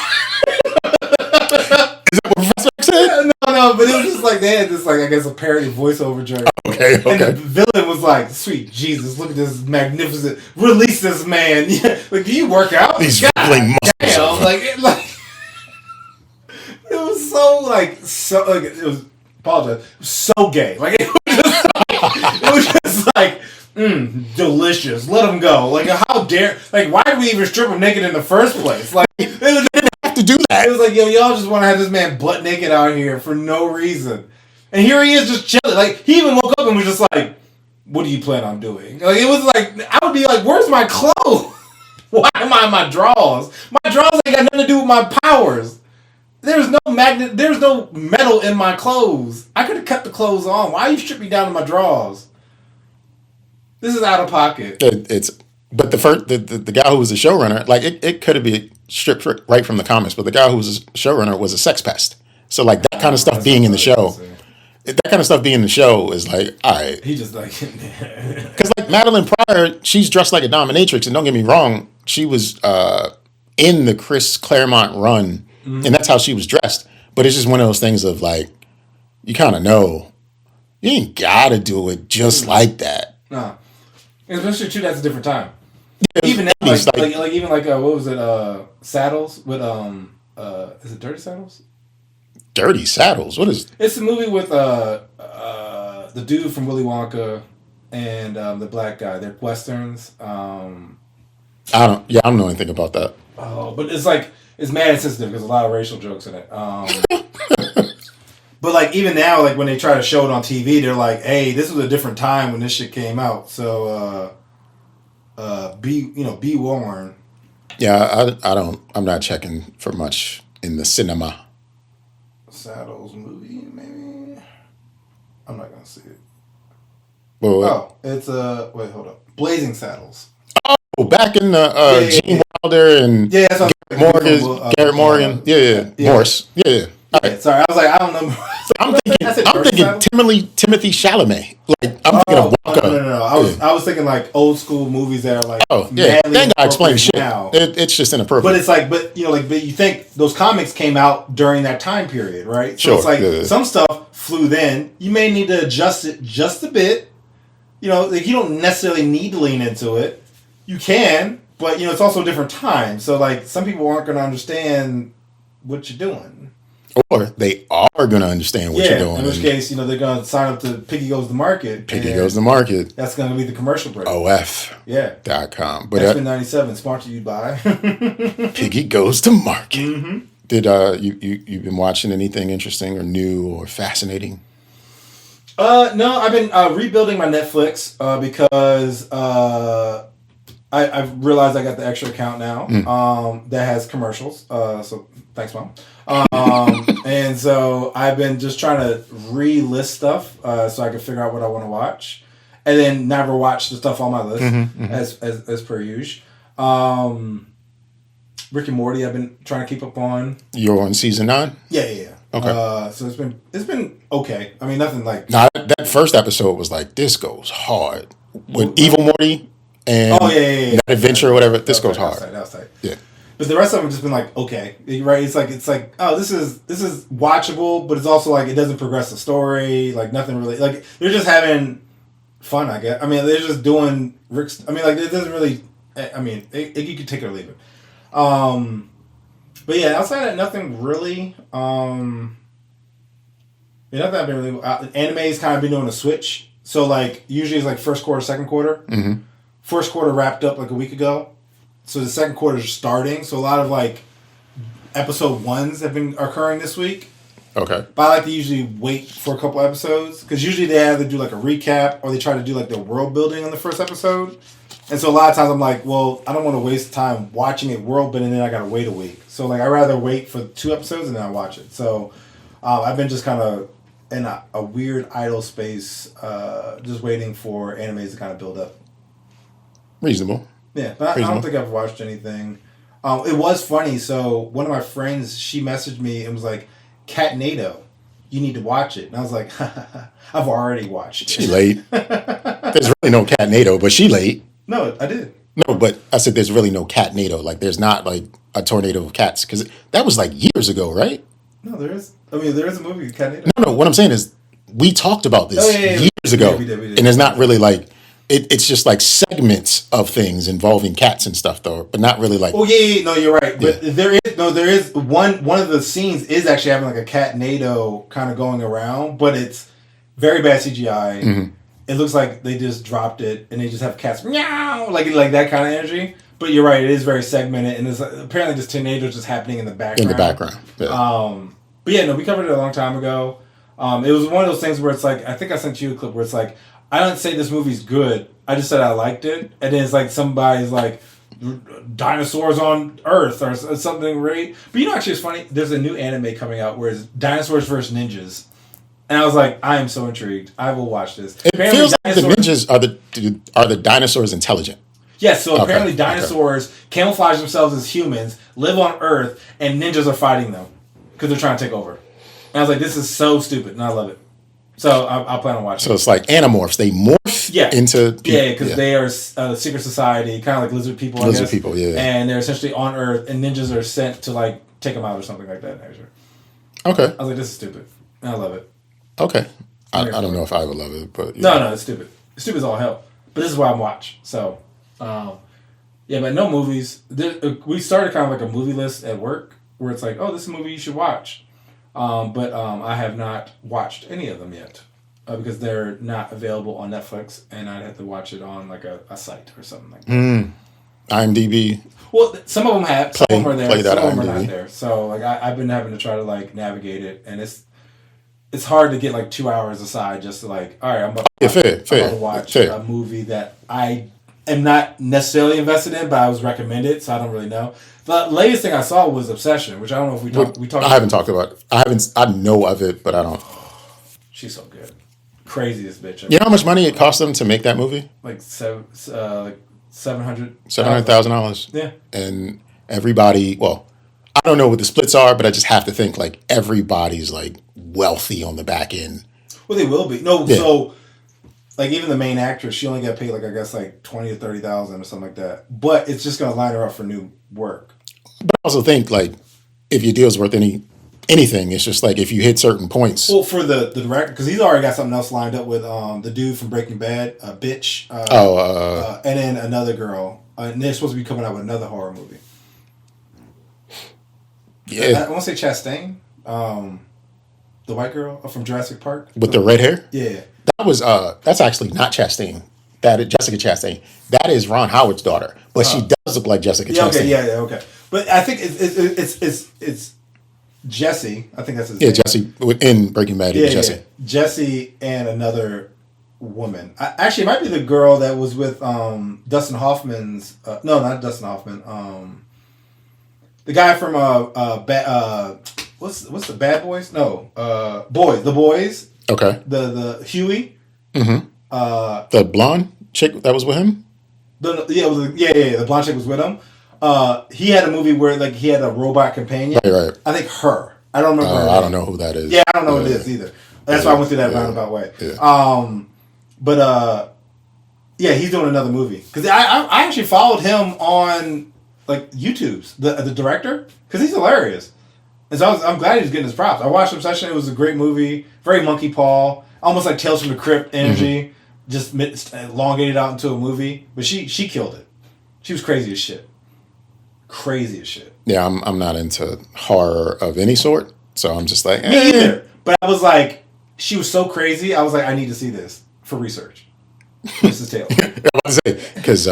that what Professor X said? No, but it was just like they had this, like, I guess, a parody voiceover joint. Okay. And the villain was like, sweet Jesus, look at this magnificent, release this man. Like, do you work out? These rippling muscles. Damn, it was so it was, apologize, it was so gay. Like, it was just like, delicious. Let him go. Like, how dare, like, why did we even strip him naked in the first place? Like, it was, to do that. It was like, yo, y'all just want to have this man butt naked out here for no reason. And here he is just chilling. Like, he even woke up and was just like, what do you plan on doing? Like, it was like, I would be like, where's my clothes? Why am I in my drawers? My drawers ain't got nothing to do with my powers. There's no magnet, there's no metal in my clothes. I could have kept the clothes on. Why you strip me down to my drawers? This is out of pocket. But the guy who was the showrunner, like, it could have been stripped right from the comics, but the guy who was a showrunner was a sex pest. So, like, that kind of stuff being in the show, is like, all right. He just like, because, like, Madeline Pryor, she's dressed like a dominatrix, and don't get me wrong, she was in the Chris Claremont run, and that's how she was dressed. But it's just one of those things of, like, you kind of know you ain't gotta do it just like that. No, especially too. That's a different time. Yeah, even now, what was it? Saddles with is it Dirty Saddles? Dirty Saddles. What is? It's a movie with the dude from Willy Wonka and the black guy. They're westerns. I don't know anything about that. Oh, but it's like it's mad insensitive because a lot of racial jokes in it. But, like, even now, like, when they try to show it on TV, they're like, hey, this was a different time when this shit came out. So, be warned. Yeah, I'm not checking for much in the cinema. Saddles movie, maybe? I'm not going to see it. Well, it's, wait, hold up. Blazing Saddles. Oh, back in the Gene Wilder and Garrett Morgan. Yeah. Morris. Yeah. Right. Sorry, I was like, I don't know. I'm thinking Timothy Chalamet. Like, I'm thinking of Wonka. No. I was thinking, like, old school movies that are like, they ain't gotta explain shit now. It's just inappropriate. But it's like, but you think those comics came out during that time period, right? So it's like some stuff flew then. You may need to adjust it just a bit. Like, you don't necessarily need to lean into it. You can, but it's also a different time. So, like, some people aren't going to understand what you're doing. Or they are going to understand what you're doing. In which case, they're going to sign up to Piggy Goes to Market. Piggy Goes to Market. That's going to be the commercial break. OF.com. But XMen 97, sponsored you by Piggy Goes to Market. Mm-hmm. Did you've been watching anything interesting or new or fascinating? No, I've been rebuilding my Netflix because I've realized I got the extra account now that has commercials. So thanks, Mom. And so I've been just trying to re-list stuff so I can figure out what I want to watch, and then never watch the stuff on my list as per usual. Rick and Morty, I've been trying to keep up on. You're on season 9? Yeah. Okay. So it's been okay. I mean, nothing like. Now that first episode was like, this goes hard with Evil Morty and that adventure or whatever. This goes hard. That was tight. Yeah. But the rest of them just been like, okay, right? It's like oh, this is watchable, but it's also like it doesn't progress the story. Like nothing really. Like they're just having fun, I guess. I mean, they're just doing Rick's. I mean, like it doesn't really. I mean, you could take it or leave it. But yeah, outside of that, nothing really. Nothing I've been really. Anime's kind of been doing a switch. So like usually it's like first quarter, second quarter. Mm-hmm. First quarter wrapped up like a week ago. So the second quarter is starting. So a lot of like episode 1s have been occurring this week. Okay. But I like to usually wait for a couple episodes because usually they either do like a recap or they try to do like the world building on the first episode. And so a lot of times I'm like, well, I don't want to waste time watching it world building and then I got to wait a week. So like I'd rather wait for 2 episodes and then I watch it. So I've been just kind of in a weird idle space just waiting for animes to kind of build up. Reasonable. Yeah, but I don't think I've watched anything. It was funny. So one of my friends, she messaged me and was like, Catnado, you need to watch it. And I was like, I've already watched it. She late. There's really no Catnado, but she late. No, I did. No, but I said there's really no Catnado. Like there's not like a tornado of cats because that was like years ago, right? No, there is. I mean, there is a movie, Catnado. No. What I'm saying is we talked about this years ago. We did. And it's not really like... It's just like segments of things involving cats and stuff, though, but not really like. Oh yeah. No, you're right. But there is one of the scenes is actually having like a Catnado kind of going around, but it's very bad CGI. Mm-hmm. It looks like they just dropped it and they just have cats meow like that kind of energy. But you're right. It is very segmented, and there's apparently just tornadoes just happening in the background. Yeah. But yeah, no, we covered it a long time ago. It was one of those things where it's like I think I sent you a clip where it's like. I don't say this movie's good. I just said I liked it. And then it's like somebody's like, dinosaurs on Earth or something, right? But actually it's funny. There's a new anime coming out where it's dinosaurs versus ninjas. And I was like, I am so intrigued. I will watch this. It feels like the ninjas are the dinosaurs intelligent. Yes, so apparently dinosaurs camouflage themselves as humans, live on Earth, and ninjas are fighting them because they're trying to take over. And I was like, this is so stupid, and I love it. So I'll plan on watching. So it's like Animorphs. They morph into people. Yeah, because they are a secret society, kind of like lizard people, I guess. Lizard people, yeah. And they're essentially on Earth, and ninjas are sent to like take them out or something like that. Okay. I was like, this is stupid. And I love it. Okay. I don't know if I would love it, but... No, it's stupid. It's stupid as all hell. But this is why I'm watching. So, yeah, but no movies. We started kind of like a movie list at work where it's like, oh, this is a movie you should watch. But I have not watched any of them yet because they're not available on Netflix, and I'd have to watch it on like a site or something like that. IMDb. Well, some of them have, some of them are there, some of them are IMDb. not there. So like I've been having to try to like navigate it, and it's hard to get like 2 hours aside just to like, all right, I'm about to watch a movie that I am not necessarily invested in, but I was recommended, so I don't really know. The latest thing I saw was Obsession, which I don't know if we talked. I haven't talked about it. I know of it, but I don't. She's so good, craziest bitch. You know how much money it cost them to make that movie? Like $700,000. Yeah, and everybody. Well, I don't know what the splits are, but I just have to think like everybody's like wealthy on the back end. Well, they will be. No, yeah. So. Like, even the main actress, she only got paid, like, I guess, like, $20,000 to $30,000 or something like that. But it's just going to line her up for new work. But I also think, like, if your deal's worth anything, it's just, like, if you hit certain points. Well, for the director, because he's already got something else lined up with the dude from Breaking Bad, Bitch. And then another girl. And they're supposed to be coming out with another horror movie. Yeah. I want to say Chastain. The white girl from Jurassic Park with the red hair. Yeah. That was that's actually not Chastain. That is Jessica Chastain. That is Ron Howard's daughter, but she does look like Jessica Chastain. Okay, yeah, okay. But I think it's Jesse. I think that's his name. Jesse in Breaking Bad. Jesse. Yeah. Jesse and another woman. Actually, it might be the girl that was with Dustin Hoffman's. No, not Dustin Hoffman. The guy from what's the Bad Boys? No, Boys. The Boys. Okay. The Huey. Mm-hmm. The blonde chick that was with him. The blonde chick was with him. He had a movie where like he had a robot companion. Right. I think her. I don't remember. I don't know who that is. Yeah, I don't know who it is either. That's why I went through that roundabout way. Yeah. He's doing another movie because I actually followed him on like YouTube's the director because he's hilarious. And so I'm glad he's getting his props. I watched Obsession. It was a great movie. Very Monkey Paw. Almost like Tales from the Crypt energy. Mm-hmm. Just elongated out into a movie. But she killed it. She was crazy as shit. Crazy as shit. Yeah, I'm not into horror of any sort. So I'm just like, Me either. But I was like, she was so crazy. I was like, I need to see this for research. Mrs. Taylor. I was say because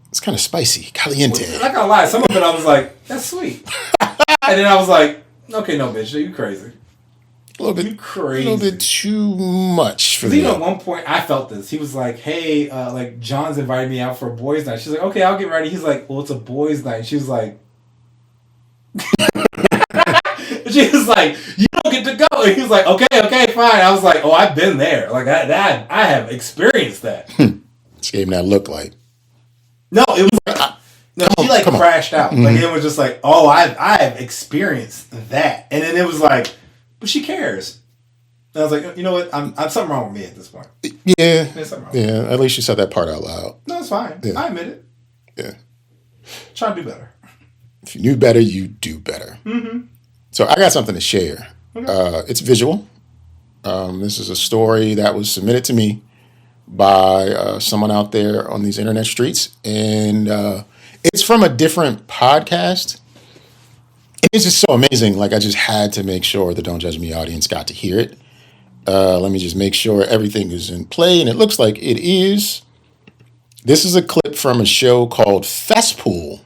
it's kind of spicy, caliente. Well, not gonna lie, some of it I was like, that's sweet. And then I was like, okay, no, bitch, you crazy. A little bit, you crazy. A little bit too much for me. me. At one point, I felt this. He was like, hey, like John's invited me out for a boys' night. She's like, okay, I'll get ready. He's like, well, it's a boys' night. She was like, she was like, you don't get to go. And he was like, okay, fine. I was like, oh, I've been there. Like I have experienced that. She gave him that look like. No, it was like. She crashed out. Mm-hmm. Like it was just like, oh, I have experienced that, and then it was like, but she cares. And I was like, you know what? I'm something wrong with me at this point. Yeah, there's something wrong. Yeah, at least you said that part out loud. No, it's fine. Yeah. I admit it. Yeah, try to do better. If you knew better, you do better. Mm-hmm. So I got something to share. Okay. It's visual. This is a story that was submitted to me by someone out there on these internet streets, and it's from a different podcast. It's just so amazing. Like, I just had to make sure the Don't Judge Me audience got to hear it. Let me just make sure everything is in play, and it looks like it is. This is a clip from a show called Fesspool,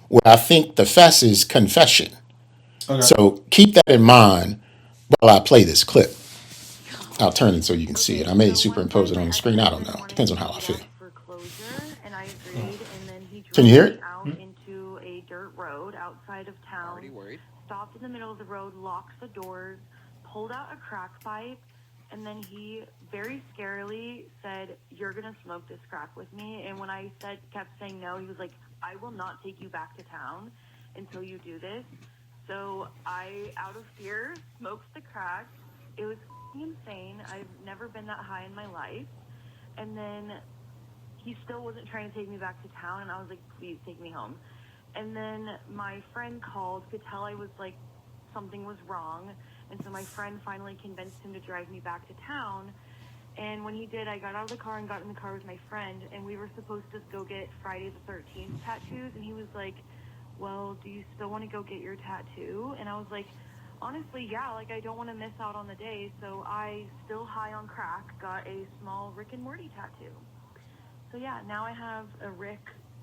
where I think the Fess is confession. Okay. So keep that in mind while I play this clip. I'll turn it so you can see it. I may superimpose it on the screen. I don't know. Depends on how I feel. Can you hear it? Into a dirt road outside of town. Stopped in the middle of the road, locked the doors, pulled out a crack pipe, and then he very scarily said, "You're gonna smoke this crack with me." And when I kept saying no, he was like, "I will not take you back to town until you do this." So I, out of fear, smoked the crack. It was insane. I've never been that high in my life. And then he still wasn't trying to take me back to town, and I was like, please take me home. And then my friend called, could tell I was like, something was wrong. And so my friend finally convinced him to drive me back to town. And when he did, I got out of the car and got in the car with my friend, and we were supposed to go get Friday the 13th tattoos. And he was like, well, do you still want to go get your tattoo? And I was like, honestly, yeah, like I don't want to miss out on the day. So I, still high on crack, got a small Rick and Morty tattoo. So yeah, now I have a Rick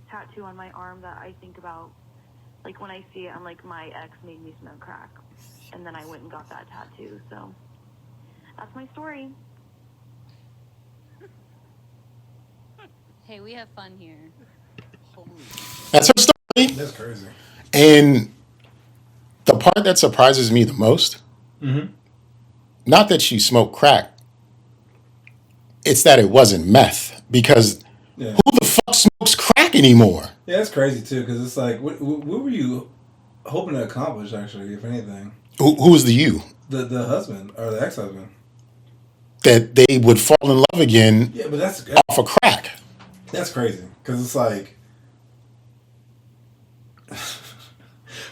tattoo on my arm that I think about, like when I see it, I'm like, my ex made me smoke crack. And then I went and got that tattoo. So that's my story. Hey, we have fun here. Holy. That's her story. That's crazy. And the part that surprises me the most, not that she smoked crack, it's that it wasn't meth. Because who the fuck smokes crack anymore? Yeah, that's crazy too. Because it's like, what were you hoping to accomplish? Actually, if anything, who's the you? The husband or the ex-husband. That they would fall in love again. Yeah, but that's off of crack. That's crazy. Because it's like.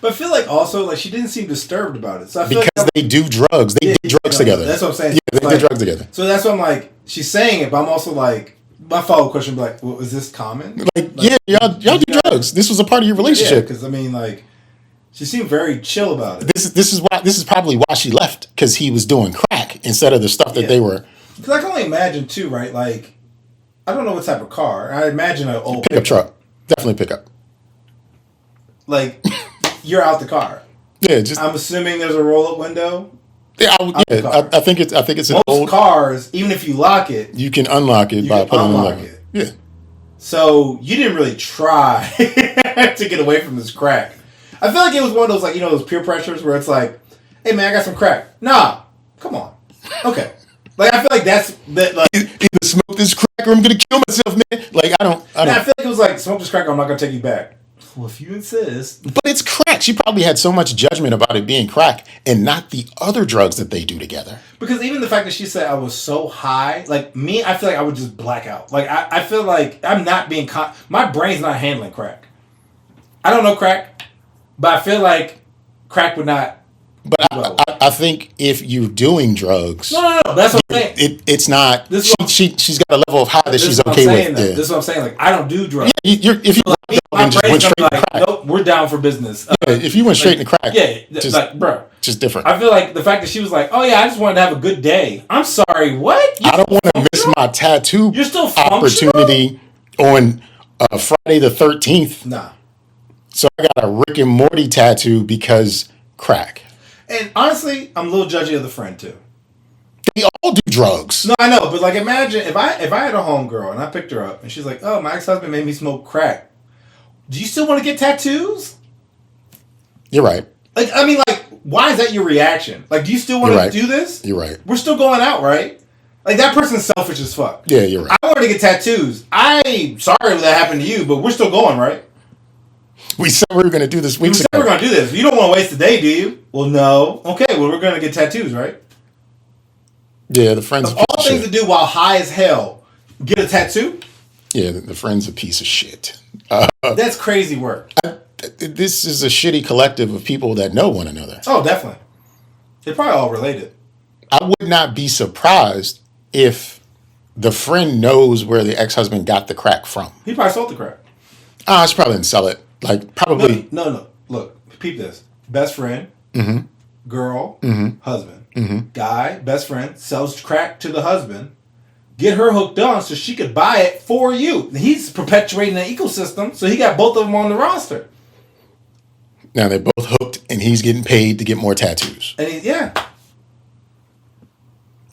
But I feel like also, like, she didn't seem disturbed about it. So I feel because they do drugs. They do drugs together. That's what I'm saying. Yeah, they do drugs together. So that's what I'm like, she's saying it, but I'm also like, my follow-up question would be like, well, is this common? Like yeah, y'all do drugs. This was a part of your relationship. Because, I mean, like, She seemed very chill about it. This is probably why she left, because he was doing crack instead of the stuff that they were. Because I can only imagine too, right? Like, I don't know what type of car. I imagine an old Pickup truck. Definitely pickup. Like, you're out the car. Yeah, just I'm assuming there's a roll-up window. yeah. I think it's an Most old cars, even if you lock it, You can unlock it by putting unlock it. it. Yeah. So you didn't really try to get away from this crack. I feel like it was one of those, like, you know, those peer pressures where it's like, hey man, I got some crack. Nah, come on. Okay. Like, I feel like that's that. Like, Either smoke this crack or I'm gonna kill myself, man. Like I don't. I feel like it was like, smoke this crack or I'm not gonna take you back. Well, if you insist. But it's crack. She probably had so much judgment about it being crack and not the other drugs that they do together. Because even the fact that she said I was so high, like me, I feel like I would just black out. Like I feel like I'm not being my brain's not handling crack. I don't know crack, but I feel like crack would not. But I think if you're doing drugs, No. That's what I'm saying. It's not. She's got a level of high that she's okay with. Yeah. This is what I'm saying. Like, I don't do drugs. Yeah, if you My just went brain's straight gonna be to like, crack. nope, we're down for business. Yeah, if you went straight to crack, just like, bro, just different. I feel like the fact that she was like, oh yeah, I just wanted to have a good day. I'm sorry, what? I don't want to miss my tattoo You're still opportunity on Friday the 13th. Nah. So I got a Rick and Morty tattoo because crack. And honestly, I'm a little judgy of the friend too. They all do drugs. No, I know, but like, imagine if I had a homegirl and I picked her up and she's like, oh, my ex-husband made me smoke crack. Do you still want to get tattoos? You're right. Like, I mean, like, why is that your reaction? Like, do you still want to do this? You're right. We're still going out, right? Like, that person's selfish as fuck. Yeah, you're right. I wanted to get tattoos. I'm sorry that happened to you, but we're still going, right? We said we were going to do this weeks We ago. said we're going to do this. You don't want to waste the day, do you? Well, no. Okay, well, we're going to get tattoos, right? Yeah, the friend's a piece All of things shit. to do while high as hell. Get a tattoo? Yeah, the friend's a piece of shit. That's crazy work. This is a shitty collective of people that know one another. Oh, definitely. They're probably all related. I would not be surprised if the friend knows where the ex-husband got the crack from. He probably sold the crack. She probably didn't sell it. Like, probably. No. Look, peep this. Best friend, girl, husband. Guy, best friend, sells crack to the husband. Get her hooked on so she could buy it for you. He's perpetuating the ecosystem, so he got both of them on the roster. Now they're both hooked, and he's getting paid to get more tattoos. And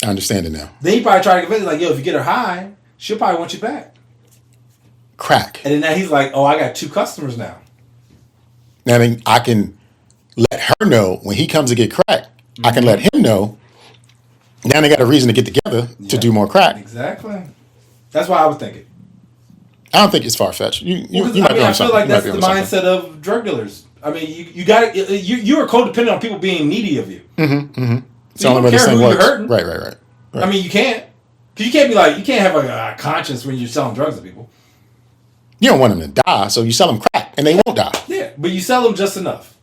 I understand it now. Then he probably tried to convince her, like, yo, if you get her high, she'll probably want you back. Crack. And then now he's like, oh, I got 2 customers now. Now then I can let her know when he comes to get crack. I can let him know. Now they got a reason to get together to do more crack. Exactly. That's why I was thinking. I don't think it's far fetched. You might be on something. I feel like You might that's be the on something. mindset of drug dealers. I mean, you got you are codependent on people being needy of you. It's So the only way this care thing who you're works. hurting. Right. I mean, you can't. Because you can't be like, you can't have a conscience when you're selling drugs to people. You don't want them to die, so you sell them crack, and they won't die. Yeah, but you sell them just enough.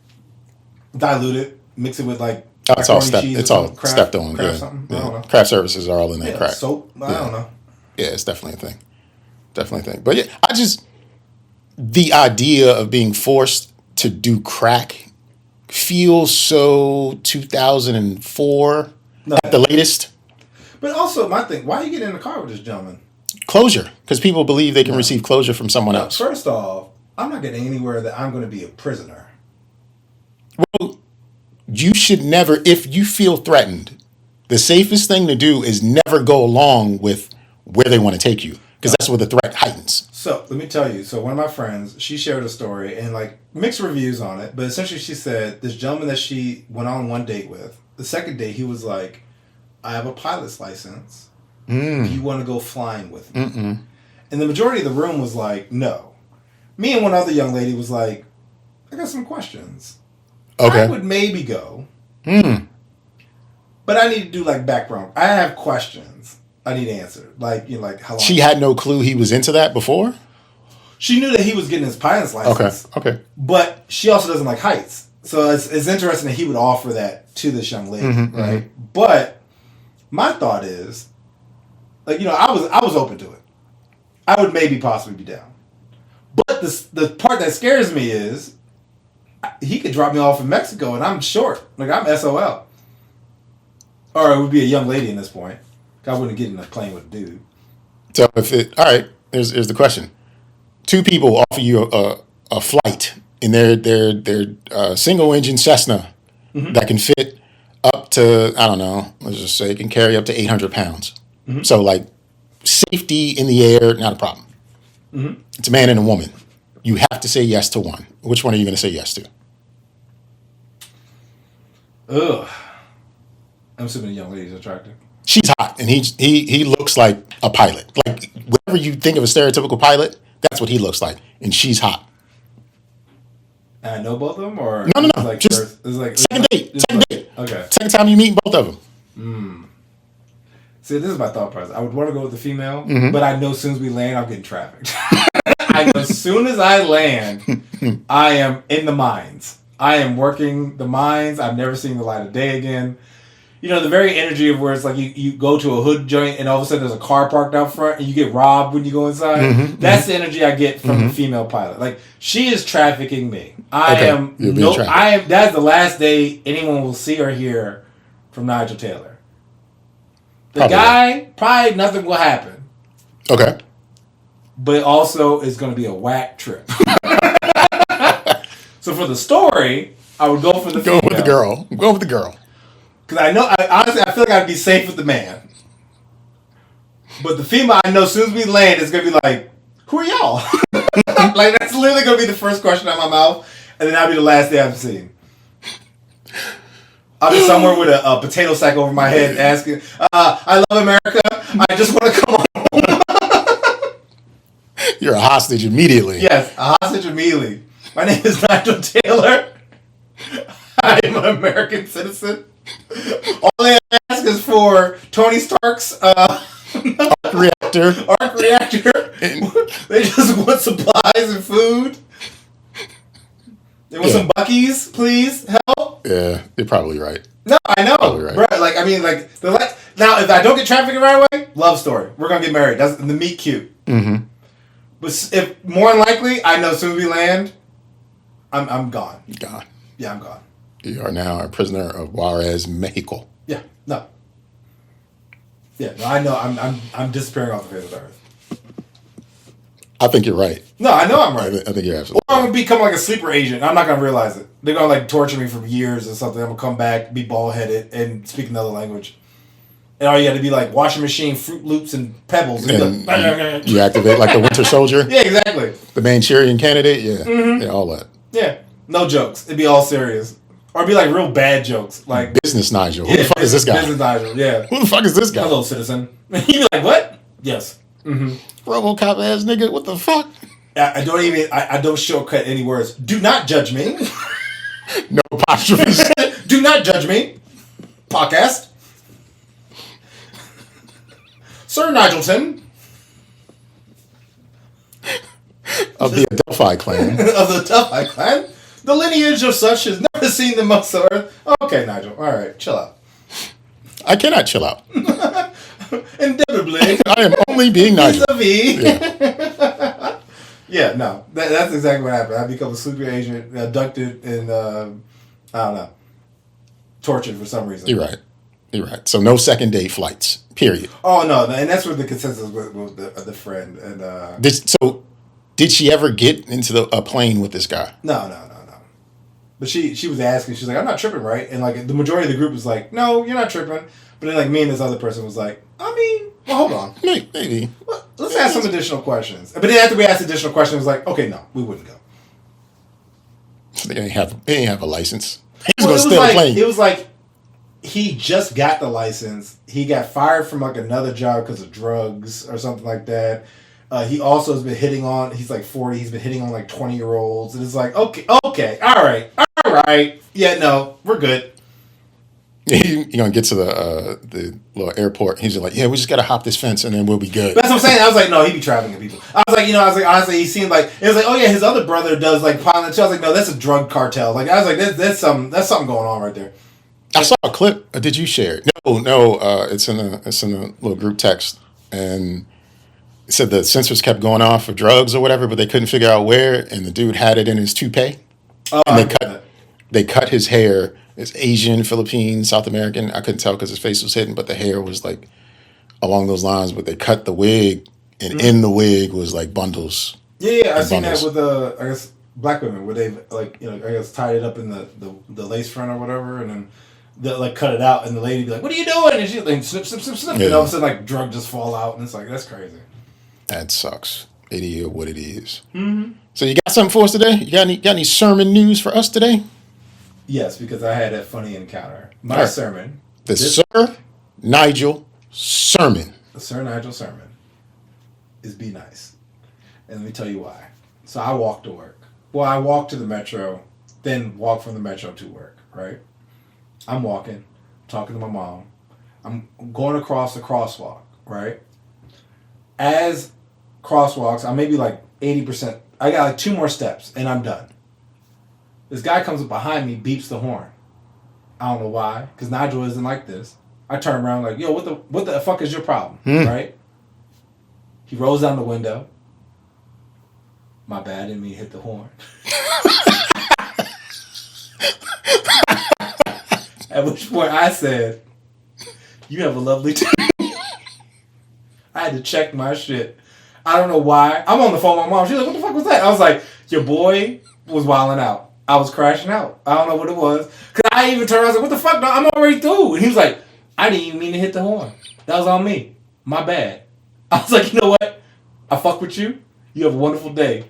Dilute it, mix it with like It's all macaroni cheese or something, craft- stepped on. craft Yeah. something. I don't know. Craft services are all in that Yeah, crack. soap. I don't know. Yeah, it's definitely a thing. Definitely a thing. But yeah, the idea of being forced to do crack feels so 2004 at the latest. But also, my thing, why you get in the car with this gentleman? Closure, because people believe they can receive closure from someone else. First off, I'm not getting anywhere that I'm going to be a prisoner. Well, you should never, if you feel threatened, the safest thing to do is never go along with where they want to take you, because that's where the threat heightens. So let me tell you. So one of my friends, she shared a story and like mixed reviews on it, but essentially she said this gentleman that she went on one date with, the second date he was like, I have a pilot's license. Do you want to go flying with me? And the majority of the room was like, no. Me and one other young lady was like, I got some questions. Okay. I would maybe go. But I need to do like background. I have questions I need answered. Like, you know, like how long. She had no clue he was into that before? She knew that he was getting his pilot's license. Okay. But she also doesn't like heights. So it's interesting that he would offer that to this young lady, right? But my thought is, like, you know, I was open to it. I would maybe possibly be down. But the part that scares me is, he could drop me off in Mexico and I'm short. Like, I'm SOL. Or it would be a young lady in this point. I wouldn't get in a plane with a dude. So all right, here's the question: two people offer you a flight in their single engine Cessna that can fit up to, I don't know, let's just say it can carry up to 800 pounds. So like safety in the air, not a problem. It's a man and a woman. You have to say yes to one. Which one are you going to say yes to? Ugh. I'm assuming the young lady's attractive. She's hot, and he looks like a pilot. Like whatever you think of a stereotypical pilot, that's what he looks like, and she's hot. And I know both of them, or No. it's like Just first, it's like second date. Okay. Second time you meet both of them. See, this is my thought process. I would want to go with the female, but I know as soon as we land, I'm getting trafficked. I know as soon as I land, I am in the mines. I am working the mines. I've never seen the light of day again. You know, the very energy of where it's like you go to a hood joint and all of a sudden there's a car parked out front and you get robbed when you go inside. That's the energy I get from the female pilot. Like, she is trafficking me. That's the last day anyone will see or hear from Nygel Taylor. The guy, probably nothing will happen. Okay. But it also is going to be a whack trip. So for the story, I would go for the female. Go with the girl. Because honestly, I feel like I'd be safe with the man. But the female, I know as soon as we land, it's going to be like, who are y'all? Like, that's literally going to be the first question out of my mouth. And then that'll be the last day I've seen. I'll be somewhere with a potato sack over my head asking, I love America. I just want to come home. You're a hostage immediately. Yes, a hostage immediately. My name is Nygel Taylor. I am an American citizen. All they ask is for Tony Stark's arc reactor. They just want supplies and food. They want some Buc-ee's, please. Help. Yeah, you're probably right. No, I know. Probably right. Bro, like, I mean, like, now, if I don't get trafficked right away, love story. We're going to get married. That's the meet cute. But if more than likely, I know as soon as we land, I'm gone. Gone. Yeah, I'm gone. You are now a prisoner of Juarez, Mexico. Yeah, no. Yeah, no, I know. I'm disappearing off the face of the earth. I think you're right. No, I know I'm right. I think you're absolutely Or I'm going to become like a sleeper agent. I'm not going to realize it. They're going to like torture me for years or something. I'm going to come back, be bald-headed, and speak another language. And all you got to be like washing machine, Fruit Loops, and Pebbles. And like, you activate like the Winter Soldier. Yeah, exactly. The Manchurian Candidate. Yeah. Yeah, all that. Yeah. No jokes. It'd be all serious. Or it'd be like real bad jokes. Like Business Nygel. Who the fuck is this guy? Business Nygel, yeah. Who the fuck is this guy? Hello, citizen. He'd be like, what? Yes. RoboCop ass nigga. What the fuck? I don't shortcut any words. Do not judge me. No apostrophes. Do not judge me. Podcast. Sir Nigelton. Of the Adelphi clan. Of the Delphi clan. The lineage of such has never seen the most of earth. Okay, Nygel. All right, chill out. I cannot chill out. Indubitably. I am only being Nygel. Vis-a-vis. Yeah, no. That's exactly what happened. I become a sleeper agent, abducted, and, I don't know, tortured for some reason. You're right. You're right. So no second date flights, period. Oh, no. And that's where the consensus with the friend. And Did she ever get into a plane with this guy? No. But she was asking, she's like, I'm not tripping, right? And like the majority of the group was like, no, you're not tripping. But then like me and this other person was like, I mean, well, hold on. Maybe. Well, let's ask some additional questions. But then after we asked additional questions, it was like, okay, no, we wouldn't go. They ain't have a license. He was going to steal a plane. It was like, he just got the license. He got fired from like another job because of drugs or something like that. He also has been hitting on, he's like 40, he's been hitting on like 20-year-olds. And it's like, okay, all right. Yeah, no, we're good. You're going to get to the little airport. He's like, yeah, we just got to hop this fence and then we'll be good. That's what I'm saying. I was like, no, he be trafficking people. I was like, honestly, he seemed like, it was like, oh yeah, his other brother does like piloting too. I was like, no, that's a drug cartel. Like, I was like, that's something going on right there. I saw a clip. Did you share it? No. It's in the little group text, and it said the sensors kept going off for drugs or whatever, but they couldn't figure out where, and the dude had it in his toupee. and they cut his hair. It's Asian, Philippine, South American. I couldn't tell because his face was hidden, but the hair was like along those lines. But they cut the wig, and in the wig was like bundles. Yeah, I've seen that with I guess black women where they like I guess tied it up in the lace front or whatever, and then they like cut it out, and the lady be like, "What are you doing?" And she like snip, snip, snip, snip, and all of a sudden like drug just fall out, and it's like that's crazy. That sucks. It is what it is. Mm-hmm. So you got something for us today? You got any sermon news for us today? Yes, because I had a funny encounter. My sermon. The Sir Nygel sermon. The Sir Nygel sermon is be nice. And let me tell you why. So I walk to work. Well, I walk to the metro, then walk from the metro to work, right? I'm walking, talking to my mom. I'm going across the crosswalk, right? As crosswalks, I'm maybe like 80%. I got like 2 more steps, and I'm done. This guy comes up behind me, beeps the horn. I don't know why, because Nygel isn't like this. I turn around like, yo, what the fuck is your problem, right? He rolls down the window. My bad, didn't mean to hit the horn. At which point I said, you have a lovely time. I had to check my shit. I don't know why. I'm on the phone with my mom. She's like, what the fuck was that? I was like, your boy was wilding out. I was crashing out. I don't know what it was. Because I even turned around and was like, what the fuck? No, I'm already through. And he was like, I didn't even mean to hit the horn. That was on me. My bad. I was like, you know what? I fuck with you. You have a wonderful day.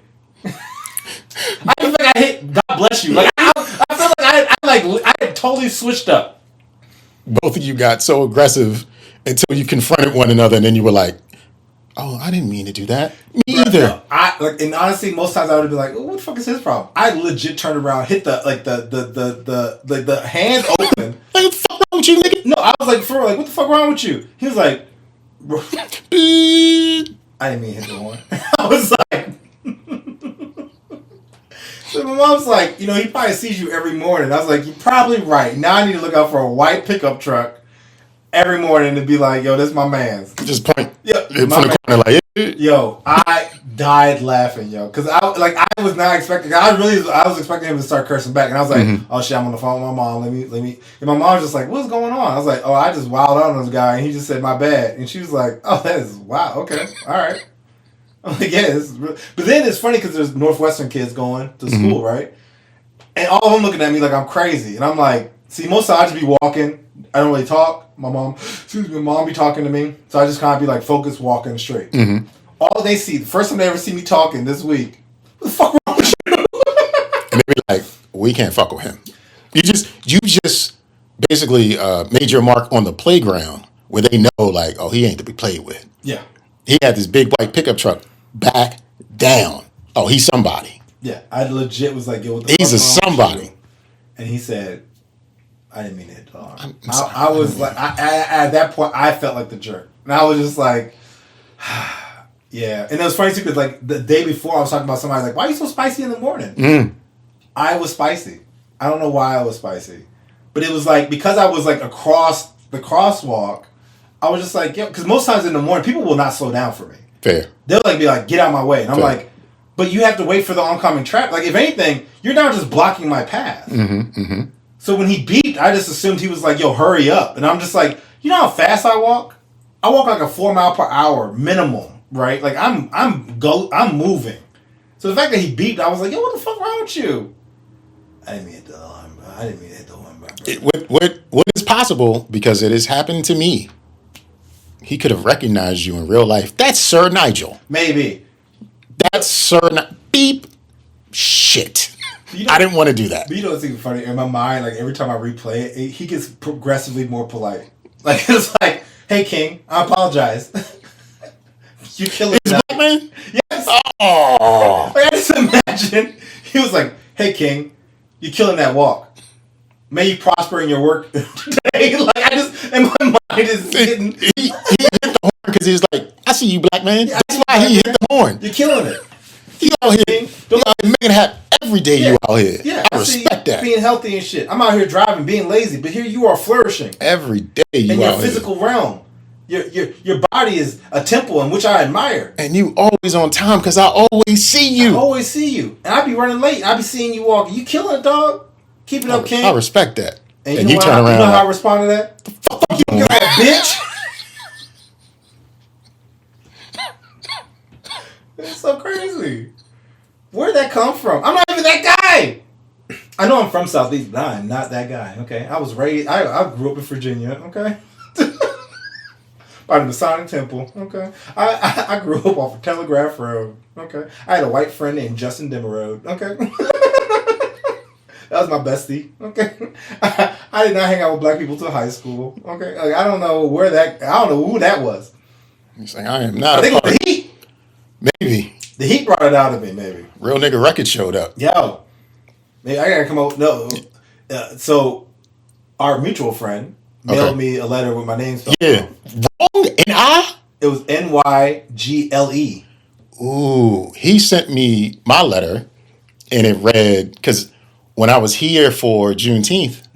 I feel like I hit God bless you. Like I feel like I had totally switched up. Both of you got so aggressive until you confronted one another, and then you were like, "Oh, I didn't mean to do that." Me either. No, and honestly, most times I would be like, oh, "What the fuck is his problem?" I legit turned around, hit the hands open. Like, what the fuck wrong with you, nigga? No, I was like, for real, like, what the fuck wrong with you? He was like, I didn't mean to hit the horn. I was like. So my mom's like, he probably sees you every morning. I was like, you're probably right. Now I need to look out for a white pickup truck every morning to be like, yo, this is my man's. Just point. Yeah, from the corner, like, yo, I died laughing, yo, because I was not expecting. I was expecting him to start cursing back, and I was like, oh shit, I'm on the phone with my mom. Let me. And my mom was just like, what's going on? I was like, oh, I just wilded out on this guy, and he just said my bad, and she was like, oh, that is wow, okay, all right. I'm like, yeah, but then it's funny because there's Northwestern kids going to school, right? And all of them looking at me like I'm crazy. And I'm like, see, most of the time I just be walking. I don't really talk. My mom be talking to me. So I just kind of be like focused, walking straight. Mm-hmm. All they see, the first time they ever see me talking this week, what the fuck wrong with you? And they be like, we can't fuck with him. You just basically made your mark on the playground where they know like, oh, he ain't to be played with. Yeah. He had this big white pickup truck. Back down. Oh, he's somebody. Yeah, I legit was like, yo, what the he's fuck a somebody. And he said, I didn't mean to hit the arm. I was like, at that point, I felt like the jerk. And I was just like, yeah. And it was funny too, because like the day before, I was talking about somebody like, why are you so spicy in the morning? I was spicy. I don't know why I was spicy. But it was like, because I was like across the crosswalk, I was just like, yo, because most times in the morning, people will not slow down for me. Fair. They'll like be like, get out of my way. And I'm like, but you have to wait for the oncoming traffic. Like, if anything, you're now just blocking my path. So when he beeped, I just assumed he was like, yo, hurry up. And I'm just like, you know how fast I walk? I walk like a 4 mile per hour minimum, right? Like I'm moving. So the fact that he beeped, I was like, yo, what the fuck wrong with you? I didn't mean to hit the alarm, bro. I didn't mean to hit the alarm, bro. What is possible, because it has happened to me. He could have recognized you in real life. That's Sir Nygel. Maybe. That's Sir Beep. Shit. I didn't want to do that. But you know what's even funny? In my mind, like every time I replay it, he gets progressively more polite. Like it's like, hey King, I apologize. You killing that man? Yes. Oh. Like I just imagine he was like, hey King, you killing that walk. May you prosper in your work today. Like I just, in my mind is getting. He hit the horn because he's like, I see you, black man. That's why he hit the horn. You're killing it. You out here, making it happen every day. You out here. Yeah, I respect that. Being healthy and shit. I'm out here driving, being lazy, but here you are flourishing every day. You in your out physical realm. Your body is a temple in which I admire. And you always on time because I always see you. I always see you. And I be running late. And I be seeing you walking. You killing it, dog. Keep it up, King. I respect that. And you turn around. You know how I respond to that? Fuck you, bitch. It's so crazy. Where'd that come from? I'm not even that guy. I know I'm from Southeast, but I'm not that guy. Okay, I was raised. I grew up in Virginia. Okay, by the Masonic Temple. Okay, I grew up off of Telegraph Road. Okay, I had a white friend named Justin Demerode. Okay, that was my bestie. Okay, I did not hang out with black people till high school. Okay, like, I don't know who that was. He's like, I am not. I think it was the Heat. Maybe the Heat brought it out of me. Maybe Real Nigga Record showed up. Yo. Maybe I gotta come out. No, so our mutual friend mailed me a letter with my name spelled wrong. Wrong? N-I? It was Nygle. Ooh, he sent me my letter, and it read, because when I was here for Juneteenth,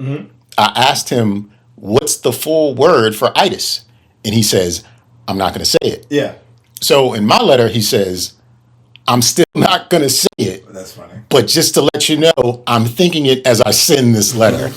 I asked him, what's the full word for itis? And he says, I'm not going to say it. Yeah. So in my letter, he says, I'm still not going to say it. That's funny. But just to let you know, I'm thinking it as I send this letter.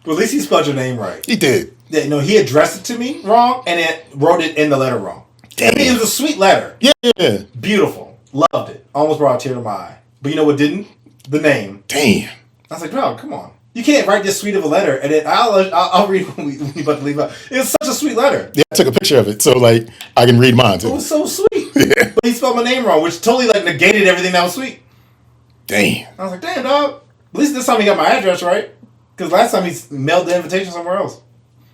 Well, at least he spelled your name right. He did. Yeah, no, he addressed it to me wrong, and it wrote it in the letter wrong. Damn. I mean, it was a sweet letter. Yeah. Beautiful. Loved it. Almost brought a tear to my eye. But you know what didn't? The name. Damn. I was like, bro, come on. You can't write this sweet of a letter, and then I'll read when we about to leave out. It was such a sweet letter. Yeah, I took a picture of it, so like I can read mine too. It was so sweet. Yeah. But he spelled my name wrong, which totally like negated everything that was sweet. Damn. I was like, damn, dog. At least this time he got my address right. Because last time he mailed the invitation somewhere else.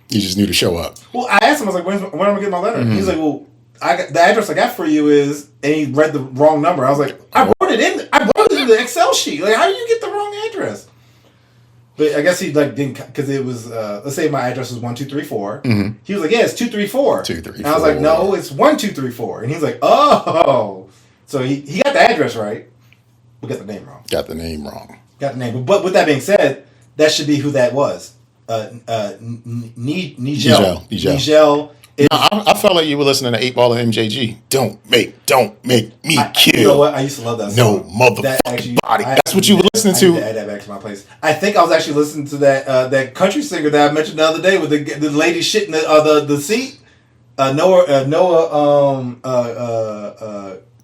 You just knew to show up. Well, I asked him, I was like, when am I going to get my letter? He's like, well, the address I got for you is, and he read the wrong number. I was like, I wrote it in the Excel sheet. Like, how did you get the wrong address? But I guess he like didn't, because it was, let's say my address was 1234. He was like, yeah, it's 234. 234. And I was like, no, it's 1234. And he's like, oh. So he got the address right, but got the name wrong. Got the name wrong. Got the name. But with that being said, that should be who that was. Nygel. Nygel. I felt like you were listening to 8 Ball and MJG. Don't make me kill. You know what? I used to love that song. No motherfucking body. That's what you were listening to. I need to add that back to my place. I think I was actually listening to that country singer that I mentioned the other day with the lady shitting the seat. Noah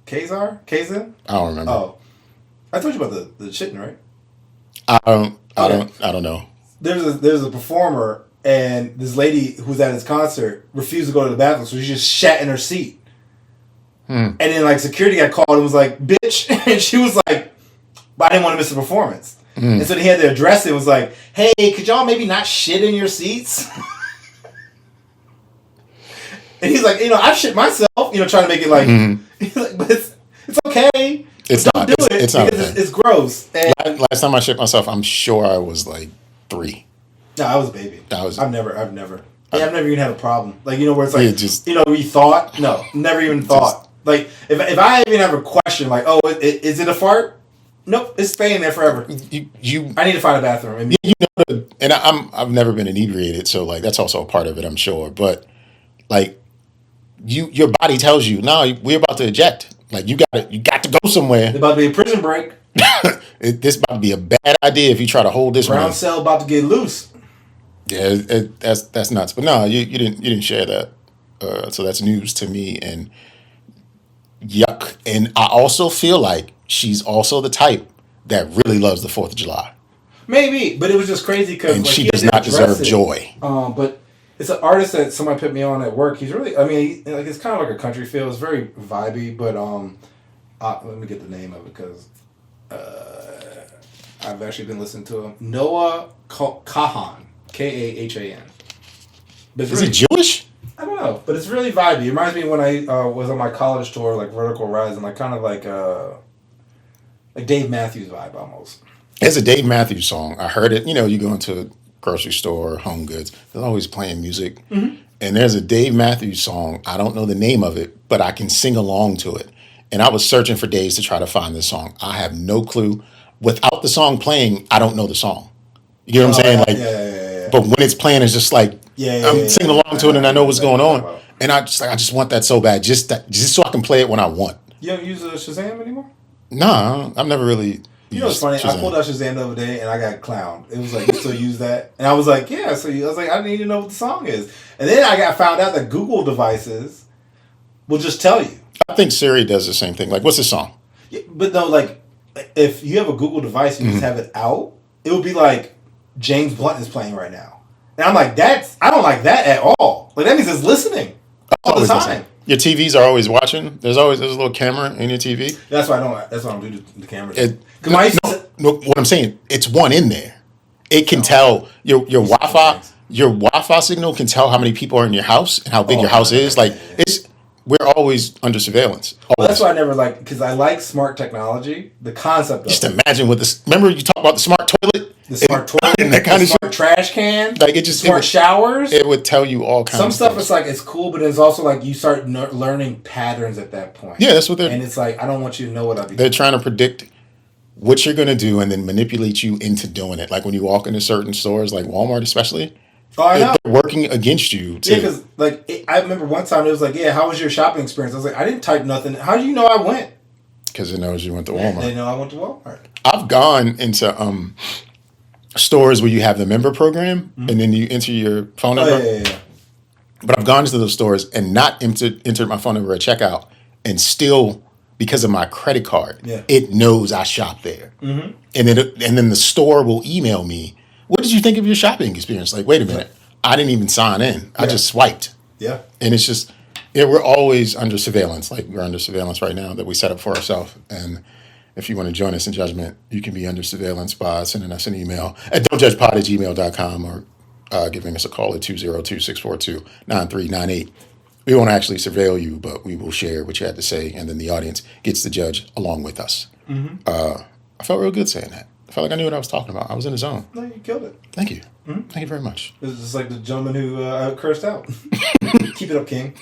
Kazan? I don't remember. Oh, I told you about the shitting, right? I don't know. There's a performer. And this lady who was at his concert refused to go to the bathroom, so she just shat in her seat. And then, like, security got called and was like, bitch. And she was like, but I didn't want to miss the performance. And so he had to address it and was like, hey, could y'all maybe not shit in your seats? And he's like, I've shit myself, trying to make it like, he's like, but it's okay. It's not. Don't do it. It's not. It's gross. And last time I shit myself, I'm sure I was like 3. No, I was a baby. I've never even had a problem. Like, where it's like, we thought? No, never even thought. Like, if I even have a question, like, oh, is it a fart? Nope, it's staying there forever. I need to find a bathroom. And I've never been inebriated, so, like, that's also a part of it, I'm sure. But, like, your body tells you, no, we're about to eject. Like, you got to go somewhere. It's about to be a prison break. This about to be a bad idea if you try to hold this Brown cell about to get loose. Yeah, that's nuts. But no, you didn't share that. So that's news to me, and yuck. And I also feel like she's also the type that really loves the 4th of July. Maybe, but it was just crazy because and she does not deserve joy. But it's an artist that somebody put me on at work. He's really, it's kind of like a country feel. It's very vibey, but let me get the name of it because I've actually been listening to him. Noah Kahan. Kahan. Is he Jewish? I don't know, but it's really vibey. It reminds me when I was on my college tour, like Vertical Horizon, like kind of like Dave Matthews vibe almost. It's a Dave Matthews song. I heard it. You go into a grocery store, Home Goods. They're always playing music, and there's a Dave Matthews song. I don't know the name of it, but I can sing along to it. And I was searching for days to try to find this song. I have no clue. Without the song playing, I don't know the song. You know what I'm saying? Yeah. But when it's playing, it's just like I'm singing along to it, and I know what's going on, and I just want that so bad, just so I can play it when I want. You don't use Shazam anymore? Nah, I've never really. You know what's funny? Shazam. I pulled out Shazam the other day and I got clowned. It was like, you still use that? And I was like, yeah. So I was like, I didn't even know what the song is. And then I found out that Google devices will just tell you. I think Siri does the same thing. Like, what's the song? Yeah, but no, like, if you have a Google device and you just have it out, it would be like James Blunt is playing right now. And I'm like, I don't like that at all. Like, that means it's listening all the time. Listening. Your TVs are always watching. There's a little camera in your TV. That's why I don't do the camera. What I'm saying, it's one in there. It can tell your Wi-Fi. Your Wi-Fi signal can tell how many people are in your house and how big your house is. Like we're always under surveillance. Well, that's why I never because I like smart technology. The concept of just imagine with this. Remember you talked about the smart toilet, the smart toilet, and that kind of smart trash can, like it just smart showers. It would tell you all kinds. Some of stuff things. it's like it's cool, but it's also like you start learning patterns at that point. Yeah, that's what they're. And it's like I don't want you to know what I'll be. They're trying to predict what you're going to do and then manipulate you into doing it. Like when you walk into certain stores, like Walmart, especially. Oh, I know. They're working against you. Yeah, because I remember one time it was like, yeah, how was your shopping experience? I was like, I didn't type nothing. How do you know I went? Because it knows you went to Walmart. They know I went to Walmart. I've gone into stores where you have the member program and then you enter your phone number. Yeah. But I've gone into those stores and not entered my phone number at checkout, and still, because of my credit card, it knows I shop there. Mm-hmm. And then the store will email me, what did you think of your shopping experience? Like, wait a minute, I didn't even sign in. I just swiped. Yeah. And it's just, we're always under surveillance. Like we're under surveillance right now that we set up for ourselves. And if you want to join us in judgment, you can be under surveillance by sending us an email at dontjudgepod@gmail.com or giving us a call at 202-642-9398. We won't actually surveil you, but we will share what you had to say, and then the audience gets to judge along with us. Mm-hmm. I felt real good saying that. I felt like I knew what I was talking about. I was in the zone. No, you killed it. Thank you. Mm-hmm. Thank you very much. This is just like the gentleman who cursed out. Keep it up, King.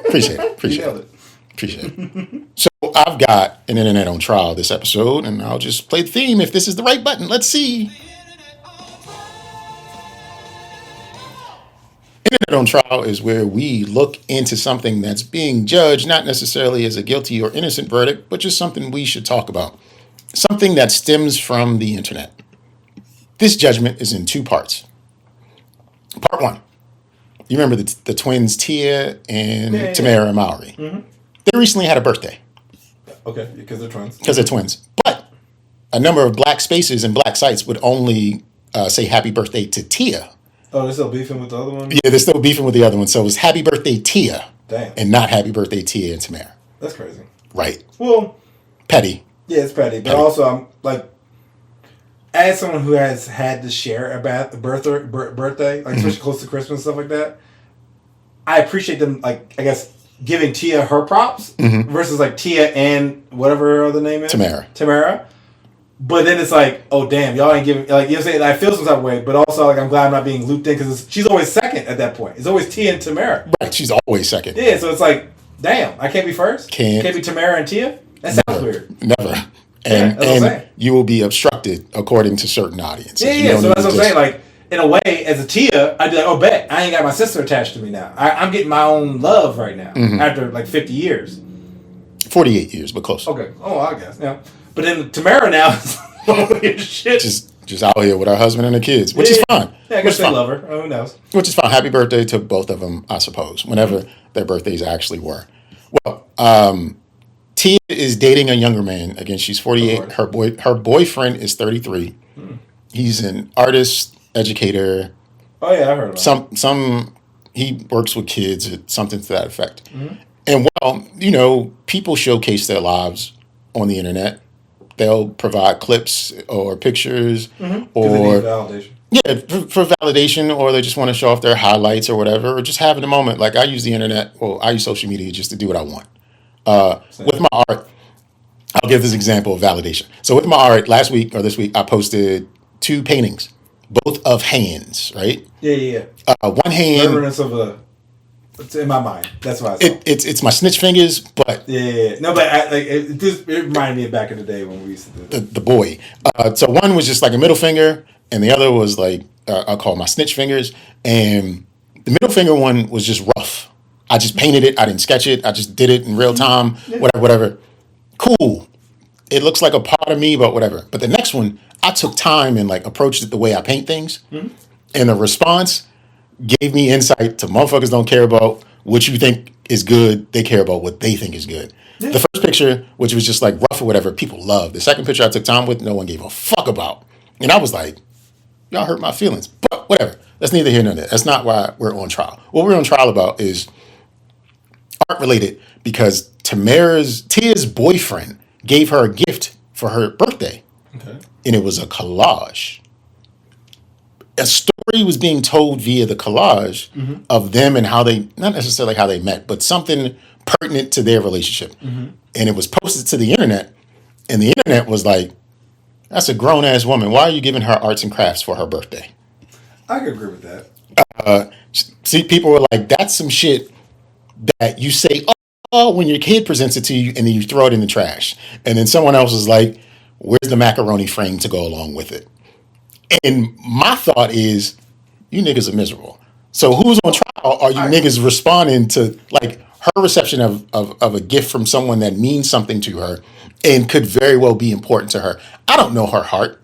Appreciate it. Appreciate it. So I've got an internet on trial this episode, and I'll just play the theme if this is the right button. Let's see. Internet on trial is where we look into something that's being judged, not necessarily as a guilty or innocent verdict, but just something we should talk about. Something that stems from the internet. This judgment is in two parts. Part one. You remember the twins Tia and Tamara and Maori. Mm-hmm. They recently had a birthday. Okay, because they're twins. Because they're twins. But a number of black spaces and black sites would only say happy birthday to Tia. Oh, they're still beefing with the other one? Yeah, they're still beefing with the other one. So it was happy birthday Tia. Damn. And not happy birthday Tia and Tamara. That's crazy. Right. Well. Petty. Yeah, it's petty. But also, I'm like, as someone who has had to share about the birthday, like especially close to Christmas and stuff like that, I appreciate them, like, I guess, giving Tia her props versus like Tia and whatever her other name is. Tamara. But then it's like, oh damn, y'all ain't giving, like, you know what I'm saying? I feel some type of way, but also like I'm glad I'm not being looped in because she's always second at that point. It's always Tia and Tamara. Right, she's always second. Yeah, so it's like, damn, I can't be first? Can't be Tamara and Tia? That sounds weird. Never. And you will be obstructed according to certain audiences. Yeah, so that's what I'm saying. Like, in a way, as a Tia, I'd be like, oh, bet, I ain't got my sister attached to me now. I'm getting my own love right now after like 50 years. 48 years, but close. Okay. Oh, I guess. Yeah. But then Tamara now is holy shit. Just out here with her husband and her kids, which is fine. Yeah, I guess they love her. Oh, who knows? Which is fine. Happy birthday to both of them, I suppose, whenever their birthdays actually were. Well, Tia is dating a younger man. Again, she's 48. Her boyfriend is 33. He's an artist, educator. Oh yeah, I heard about he works with kids, something to that effect. And well, people showcase their lives on the internet. They'll provide clips or pictures or they need validation. Yeah, for validation, or they just want to show off their highlights or whatever, or just having a moment. Like I use the internet, I use social media just to do what I want. With my art, I'll give this example of validation. So with my art, last week or this week, I posted 2 paintings, both of hands, right? Yeah. One hand. Remembrance of it's in my mind. That's why I saw. It's my snitch fingers, but yeah. No, but it reminded me of back in the day when we used to do the boy. So one was just like a middle finger, and the other was like I'll call my snitch fingers, and The middle finger one was just rough. I just painted it. I didn't sketch it. I just did it in real time. Whatever. Cool. It looks like a part of me, but whatever. But the next one, I took time and like approached it the way I paint things. And the response gave me insight to motherfuckers don't care about what you think is good. They care about what they think is good. Yeah. The first picture, which was just like rough or whatever, people loved. The second picture I took time with, no one gave a fuck about. And I was like, y'all hurt my feelings. But whatever. That's neither here nor there. That's not why we're on trial. What we're on trial about is art related because Tia's boyfriend gave her a gift for her birthday. Okay. And it was a collage. A story was being told via the collage of them and how they, not necessarily how they met, but something pertinent to their relationship. And it was posted to the internet. And the internet was like, that's a grown-ass woman. Why are you giving her arts and crafts for her birthday? I could agree with that. See, people were like, that's some shit that you say, oh, when your kid presents it to you, and then you throw it in the trash. And then someone else is like, where's the macaroni frame to go along with it? And my thought is, you niggas are miserable. So who's on trial are you niggas responding to like her reception of a gift from someone that means something to her and could very well be important to her? I don't know her heart.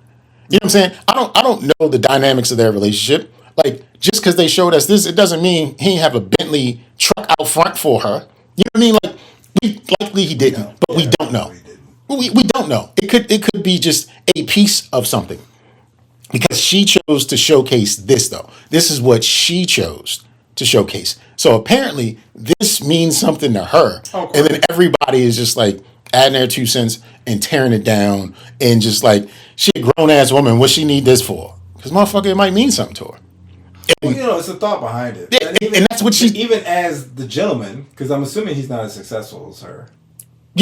You know what I'm saying? I don't know the dynamics of their relationship. Like, just because they showed us this, it doesn't mean he didn't have a Bentley truck out front for her. You know what I mean? Like, likely he didn't, but we don't know. We don't know. It could be just a piece of something. Because she chose to showcase this, though. This is what she chose to showcase. So apparently, this means something to her. Okay. And then everybody is just like adding their 2 cents and tearing it down and just like, she a grown-ass woman. What she need this for? Because motherfucker, it might mean something to her. And, well, it's a thought behind it. Yeah, and that's what she... Even as the gentleman, because I'm assuming he's not as successful as her.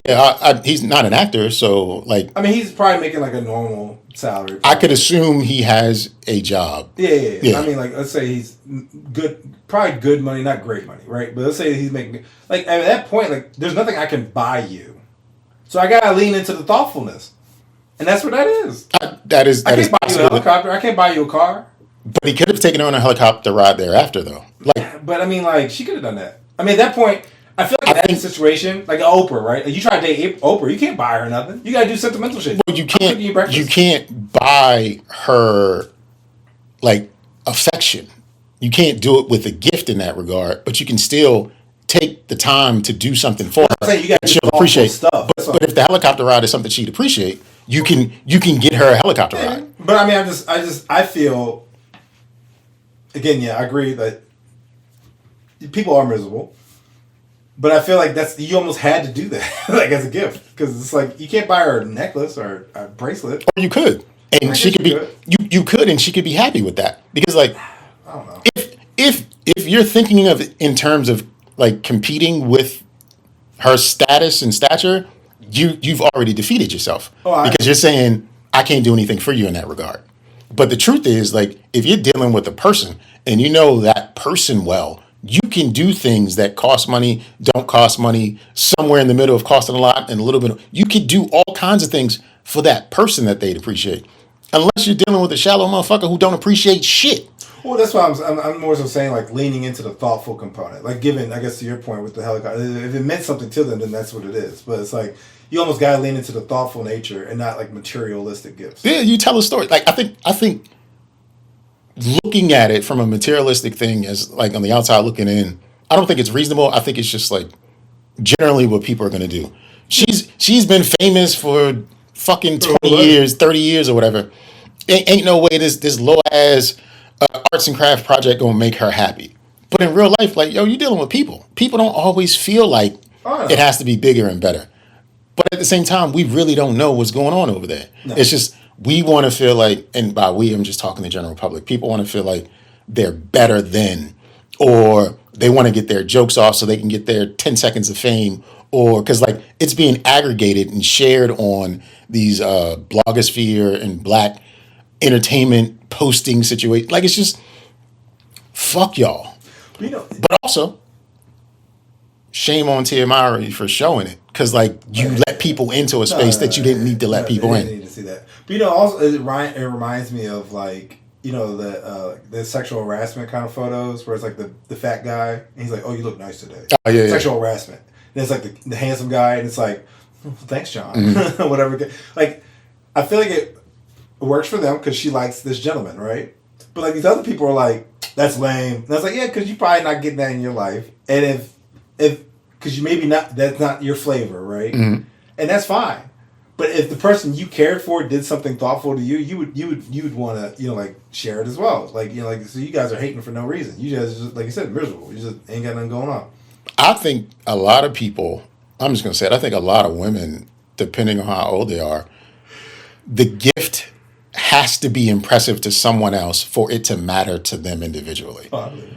Yeah, he's not an actor, so like... I mean, he's probably making like a normal salary. I could assume he has a job. Yeah. I mean, like, let's say he's good, probably good money, not great money, right? But let's say he's making... Like, at that point, like, there's nothing I can buy you. So I gotta lean into the thoughtfulness. And that's what that is. That is I can't buy you a helicopter. I can't buy you a car. But he could have taken her on a helicopter ride thereafter, though. Like, but I mean, like, she could have done that. I mean, at that point... I feel like in that situation, like Oprah, right? Like you try to date Oprah, you can't buy her nothing. You gotta do sentimental shit. Well, you can't buy her like affection. You can't do it with a gift in that regard, but you can still take the time to do something for her. You gotta she'll appreciate stuff. But if the helicopter ride is something she'd appreciate, you can get her a helicopter ride. But I mean, I feel again, I agree that people are miserable. But I feel like you almost had to do that, like as a gift, because it's like you can't buy her a necklace or a bracelet. Or you could, and she could be. You could, and she could be happy with that because, like, I don't know. If you're thinking of it in terms of like competing with her status and stature, you've already defeated yourself because you're saying I can't do anything for you in that regard. But the truth is, like, if you're dealing with a person and you know that person well. You can do things that cost money, don't cost money, somewhere in the middle of costing a lot and a little bit. You could do all kinds of things for that person that they'd appreciate. Unless you're dealing with a shallow motherfucker who don't appreciate shit. Well, that's why I'm more so saying, like, leaning into the thoughtful component. Like, given, I guess, to your point with the helicopter, if it meant something to them, then that's what it is. But it's like, you almost got to lean into the thoughtful nature and not, like, materialistic gifts. Yeah, you tell a story. Like, I think looking at it from a materialistic thing as like on the outside looking in, I don't think it's reasonable. I think it's just like generally what people are going to do. She's been famous for fucking 20 years, 30 years or whatever. Ain't no way this low ass arts and craft project going to make her happy. But in real life, like, yo, you're dealing with people. People don't always feel like it has to be bigger and better. But at the same time, we really don't know what's going on over there. No. It's just, we want to feel like, and by we, I'm just talking to the general public, people want to feel like they're better than, or they want to get their jokes off so they can get their 10 seconds of fame, or because like it's being aggregated and shared on these blogosphere and black entertainment posting situations. Like, it's just, fuck y'all. But also, shame on Tia Mowry for showing it. Because, like, you let people into a space that you didn't need to let people in. Need to see that. But, also, it reminds me of, like, you know, the sexual harassment kind of photos where it's like the fat guy and he's like, oh, you look nice today. Oh, yeah, Sexual harassment. And it's like the handsome guy and it's like, oh, thanks, John. Whatever. Like, I feel like it works for them because she likes this gentleman, right? But like these other people are like, that's lame. And I was like, yeah, because you're probably not getting that in your life. And if because you maybe not, that's not your flavor, right? And that's fine. But if the person you cared for did something thoughtful to you, you would want to, you know, like share it as well. Like, you know, like, so you guys are hating for no reason. You guys just, like you said, miserable. You just ain't got nothing going on. I think a lot of people, I'm just going to say it, I think a lot of women, depending on how old they are, the gift has to be impressive to someone else for it to matter to them individually.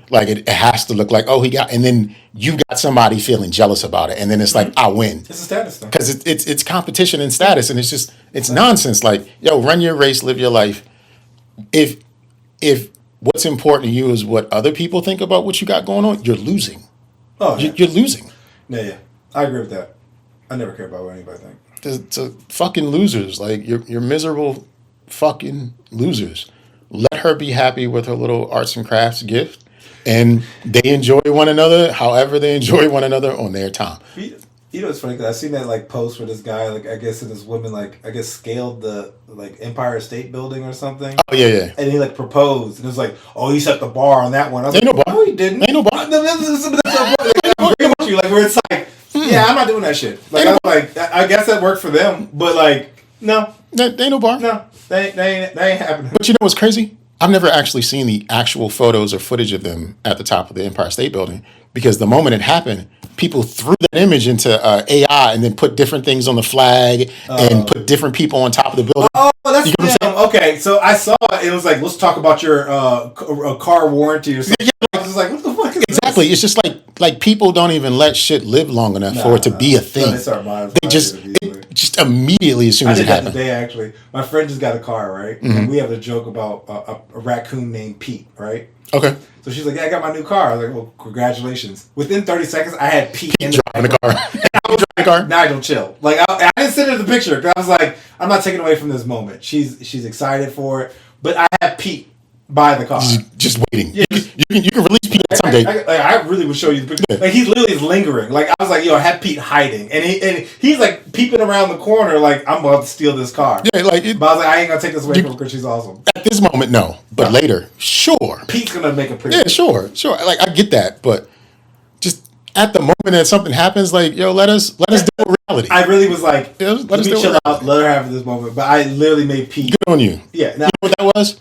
Like it has to look like, oh, he got, and then you got somebody feeling jealous about it, and then it's like, I win. It's a status thing. Because it's competition and status, and it's nonsense. Like, yo, run your race, live your life. If what's important to you is what other people think about what you got going on, you're losing. Oh, yeah. You're losing. Yeah, I agree with that. I never care about what anybody thinks. It's a fucking losers. Like you're miserable fucking losers. Let her be happy with her little arts and crafts gift, and they enjoy one another however they enjoy one another on their time. You know, it's funny because I seen that like post where this guy, like I guess this woman, like I guess scaled the like Empire State Building or something. Oh yeah. And he like proposed, and it was like, oh, he set the bar on that one. I was Ain't like, no bar. no, he didn't. Ain't no bar. I'm agreeing with you, like where it's like, yeah, I'm not doing that shit. Like I'm like, I guess that worked for them, but like, no, There ain't no bar. no, they ain't happening. But you know what's crazy? I've never actually seen the actual photos or footage of them at the top of the Empire State Building, because the moment it happened, people threw that image into AI and then put different things on the flag and put different people on top of the building. Oh, that's okay. So I saw it. It was like, let's talk about your car warranty or something. I was just like, what the fuck is Exactly. It's just like people don't even let shit live long enough for it to be a thing. They just immediately, as soon as it that happened. Today, actually, my friend just got a car, right? And we have a joke about a raccoon named Pete, right? Okay. So she's like, yeah, I got my new car. I was like, well, congratulations. Within 30 seconds, I had Pete in Driving the car. Driving the car. Nygel, chill. Like, I didn't send her the picture because I was like, I'm not taking away from this moment. She's excited for it. But I had Pete by the car. Just waiting. Yeah. You can release Pete someday. I really would show you the picture. Yeah. Like, he literally is lingering. Like, I was like, yo, I had Pete hiding. And he's like peeping around the corner like, I'm about to steal this car. Yeah, like But I was like, I ain't going to take this away from her because she's awesome. At this moment, no. But later, sure. Pete's going to make a pretty. Yeah, sure. Like, I get that. But just at the moment that something happens, like, yo, let us deal with reality. I really was like, Yeah, let me chill out, let her have this moment. But I literally made Pete. Good on you. Yeah. You know what that was?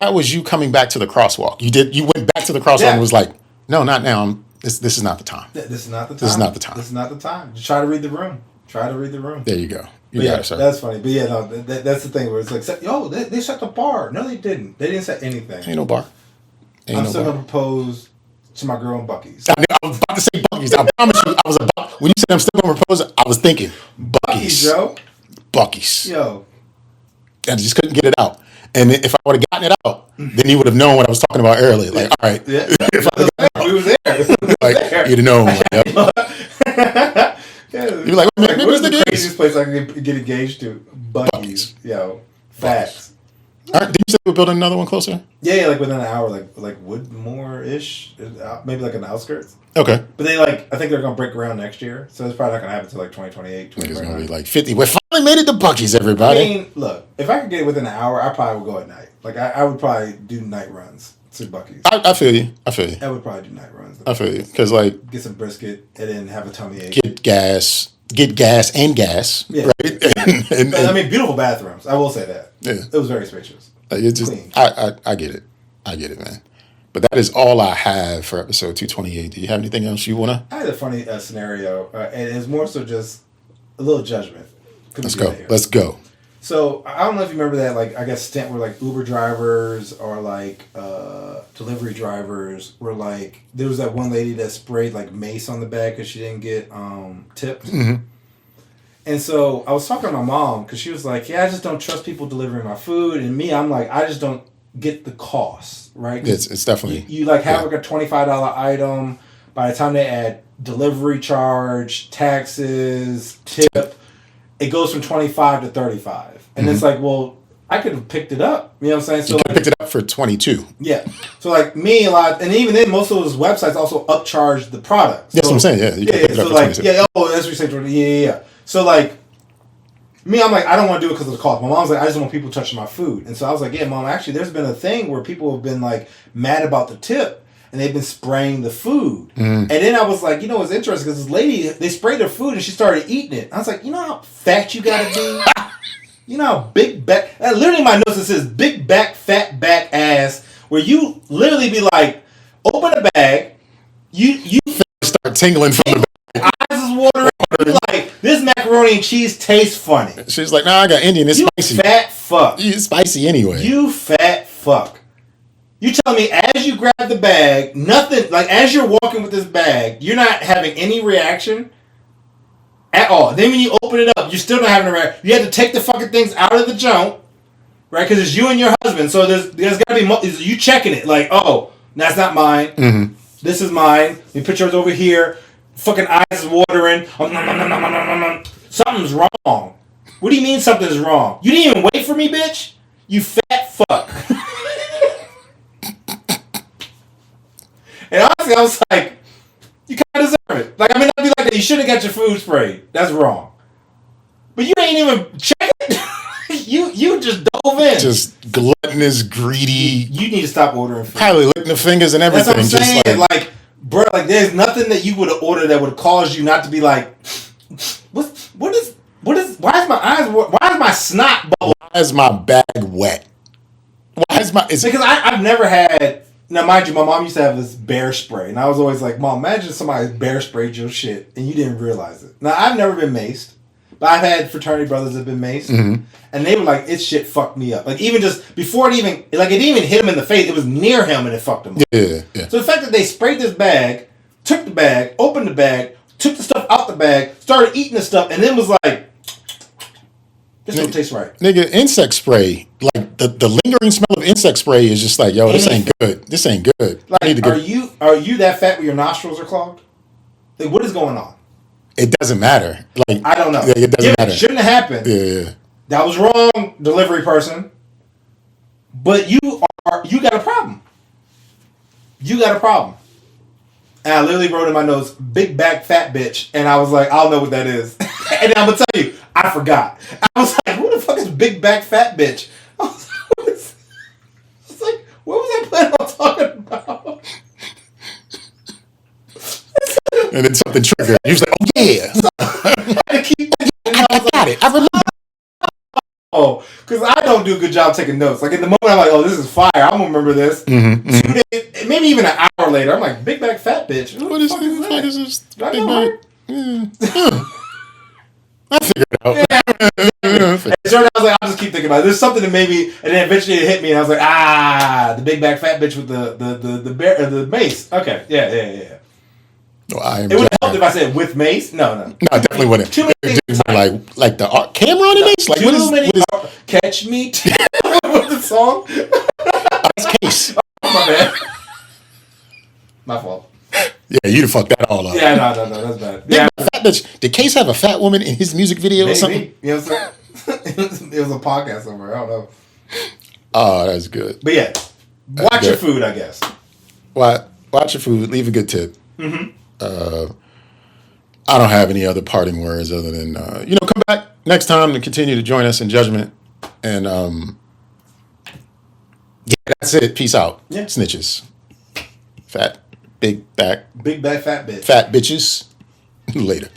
That was you coming back to the crosswalk. You went back to the crosswalk and was like, no, not now. This is not the time. This is not the time. This is not the time. This is not the time. Just try to read the room. There you go. You But got it, sir. That's funny. But yeah, no, that's the thing where it's like, yo, they set the bar. No, they didn't. They didn't set anything. Ain't no bar. I'm still going to propose to my girl in Buc-ee's. I was about to say Buc-ee's. I promise you, I was about, when you said I'm still going to propose, I was thinking Buc-ee's. Joe. Buc-ee's. Yo. I just couldn't get it out. And if I would have gotten it out, then you would have known what I was talking about earlier. Like, all right. Yeah. If I We was there. like, you'd have known. Like, yep. Yeah. You're like, maybe where's it's the the craziest place I can get engaged to? Buc-ee's. Yo. Facts. All right, did you say we're building another one closer? Yeah, like within an hour, like Woodmore-ish, maybe like in the outskirts. Okay. But they I think they're gonna break ground next year, so it's probably not gonna happen until like 2028. Niggas gonna be like 50. We finally made it to Buc-ee's, everybody. I mean, look, if I could get it within an hour, I probably would go at night. Like I would probably do night runs to Buc-ee's. I feel you. I would probably do night runs. I feel you. Because, like, Get some brisket and then have a tummy ache. get gas and gas. Yeah. Right? and, I mean, beautiful bathrooms. I will say that. Yeah. It was very spacious. it's just, Clean. I get it. I get it, man. But that is all I have for episode 228. Do you have anything else you want to? I had a funny scenario, and it's more so just a little judgment. Let's go. So I don't know if you remember that, like I guess stint where like Uber drivers or like delivery drivers were like, there was that one lady that sprayed like mace on the back because she didn't get tipped. Mm-hmm. And so I was talking to my mom because she was like, yeah, I just don't trust people delivering my food, and me, I'm like, I just don't get the cost, right? It's definitely you like have like a $25 item. By the time they add delivery charge, taxes, tip, it goes from 25 to 35, and it's like, well, I could have picked it up. You know what I'm saying? So You could have picked it up for 22. yeah. So like me, a lot, and even then, most of those websites also upcharge the product. So, That's what I'm saying. Yeah, you could yeah. pick it So up for like, 22. yeah. Oh, that's what you say. Yeah. So like, me, I'm like, I don't want to do it because of the cost. My mom's like, I just don't want people touching my food. And so I was like, yeah, Mom, actually, there's been a thing where people have been like mad about the tip and they've been spraying the food. And then I was like, you know what's interesting? Because this lady, they sprayed her food and she started eating it. I was like, you know how fat you got to be? You know how big back, literally my notes, it says big back, fat back ass, where you literally be like, open a bag, you Start tingling from the back. eyes is watering, you like, this macaroni and cheese tastes funny. She's like, nah, I got Indian. It's You spicy. fat fuck. It's spicy anyway. You fat fuck. You tell me as you grab the bag, nothing, like as you're walking with this bag, you're not having any reaction at all. Then when you open it up, you're still not having a reaction. You have to take the fucking things out of the junk, right? Because it's you and your husband. So there's got to be, you checking it. Like, oh, that's not mine. This is mine. You put yours over here. Fucking eyes is watering. Something's wrong. What do you mean something's wrong? You didn't even wait for me, bitch? You fat fuck. And honestly, I was like, you kind of deserve it. Like, I mean, I'd be like, you should have got your food sprayed. That's wrong. But you ain't even check it. you just dove in. Just gluttonous, greedy. You need to stop ordering food. Probably licking the fingers and everything. That's what I'm saying. Just Like, bro, like, there's nothing that you would have ordered that would cause you not to be like, what is, why is my eyes, why is my snot bubble? why is my bag wet? Why is my... Because I've never had... Now, mind you, my mom used to have this bear spray. And I was always like, Mom, imagine somebody bear sprayed your shit and you didn't realize it. Now, I've never been maced. But I've had fraternity brothers that have been maced. And they were like, it shit fucked me up. Like, even just before it even... Like, it didn't even hit him in the face. It was near him and it fucked him up. Yeah. So the fact that they sprayed this bag, took the bag, opened the bag, took the stuff out the bag, started eating the stuff, and then was like, this don't taste right. Nigga, insect spray. Like, the lingering smell of insect spray is just like, yo, this ain't good. This ain't good. I need Like, to get... are you that fat where your nostrils are clogged? Like, what is going on? It doesn't matter. Like, I don't know. Yeah, it doesn't matter. It shouldn't have happened. Yeah. That was wrong, delivery person. But you got a problem. You got a problem. And I literally wrote in my notes, big back fat bitch. And I was like, I'll know what that is. And I'm going to tell you, I forgot. I was like, who the fuck is big back fat bitch? I was like, what was I planning on talking about? And then something triggered. He was like, oh, yeah. I got it. I remember. Oh, because I don't do a good job taking notes. Like, in the moment, I'm like, oh, this is fire. I'm going to remember this. Maybe even an hour later, I'm like, big back fat bitch. What is this? I know, right? I figured it out. And so I was like, I'll just keep thinking about it. There's something that maybe, and then eventually it hit me, and I was like, the big back fat bitch with the mace. Okay, yeah. Well, it would have helped if I said with mace. No, I definitely wouldn't. Too many things. Like the camera on the mace. Like, Too many. Catch me. What's the song? That's Case. Oh, my bad. My fault. Yeah, you'd have fucked that all up. Yeah, no, that's bad. Yeah, fat bitch. Did Case have a fat woman in his music video or something? You know what I'm saying? It was a podcast somewhere. I don't know. Oh, that's good. But yeah, watch your food, I guess. Watch your food. Leave a good tip. I don't have any other parting words other than come back next time to continue to join us in judgment. And yeah, that's it. Peace out. Yeah. Snitches. Big back fat bitch. fat bitches. Later.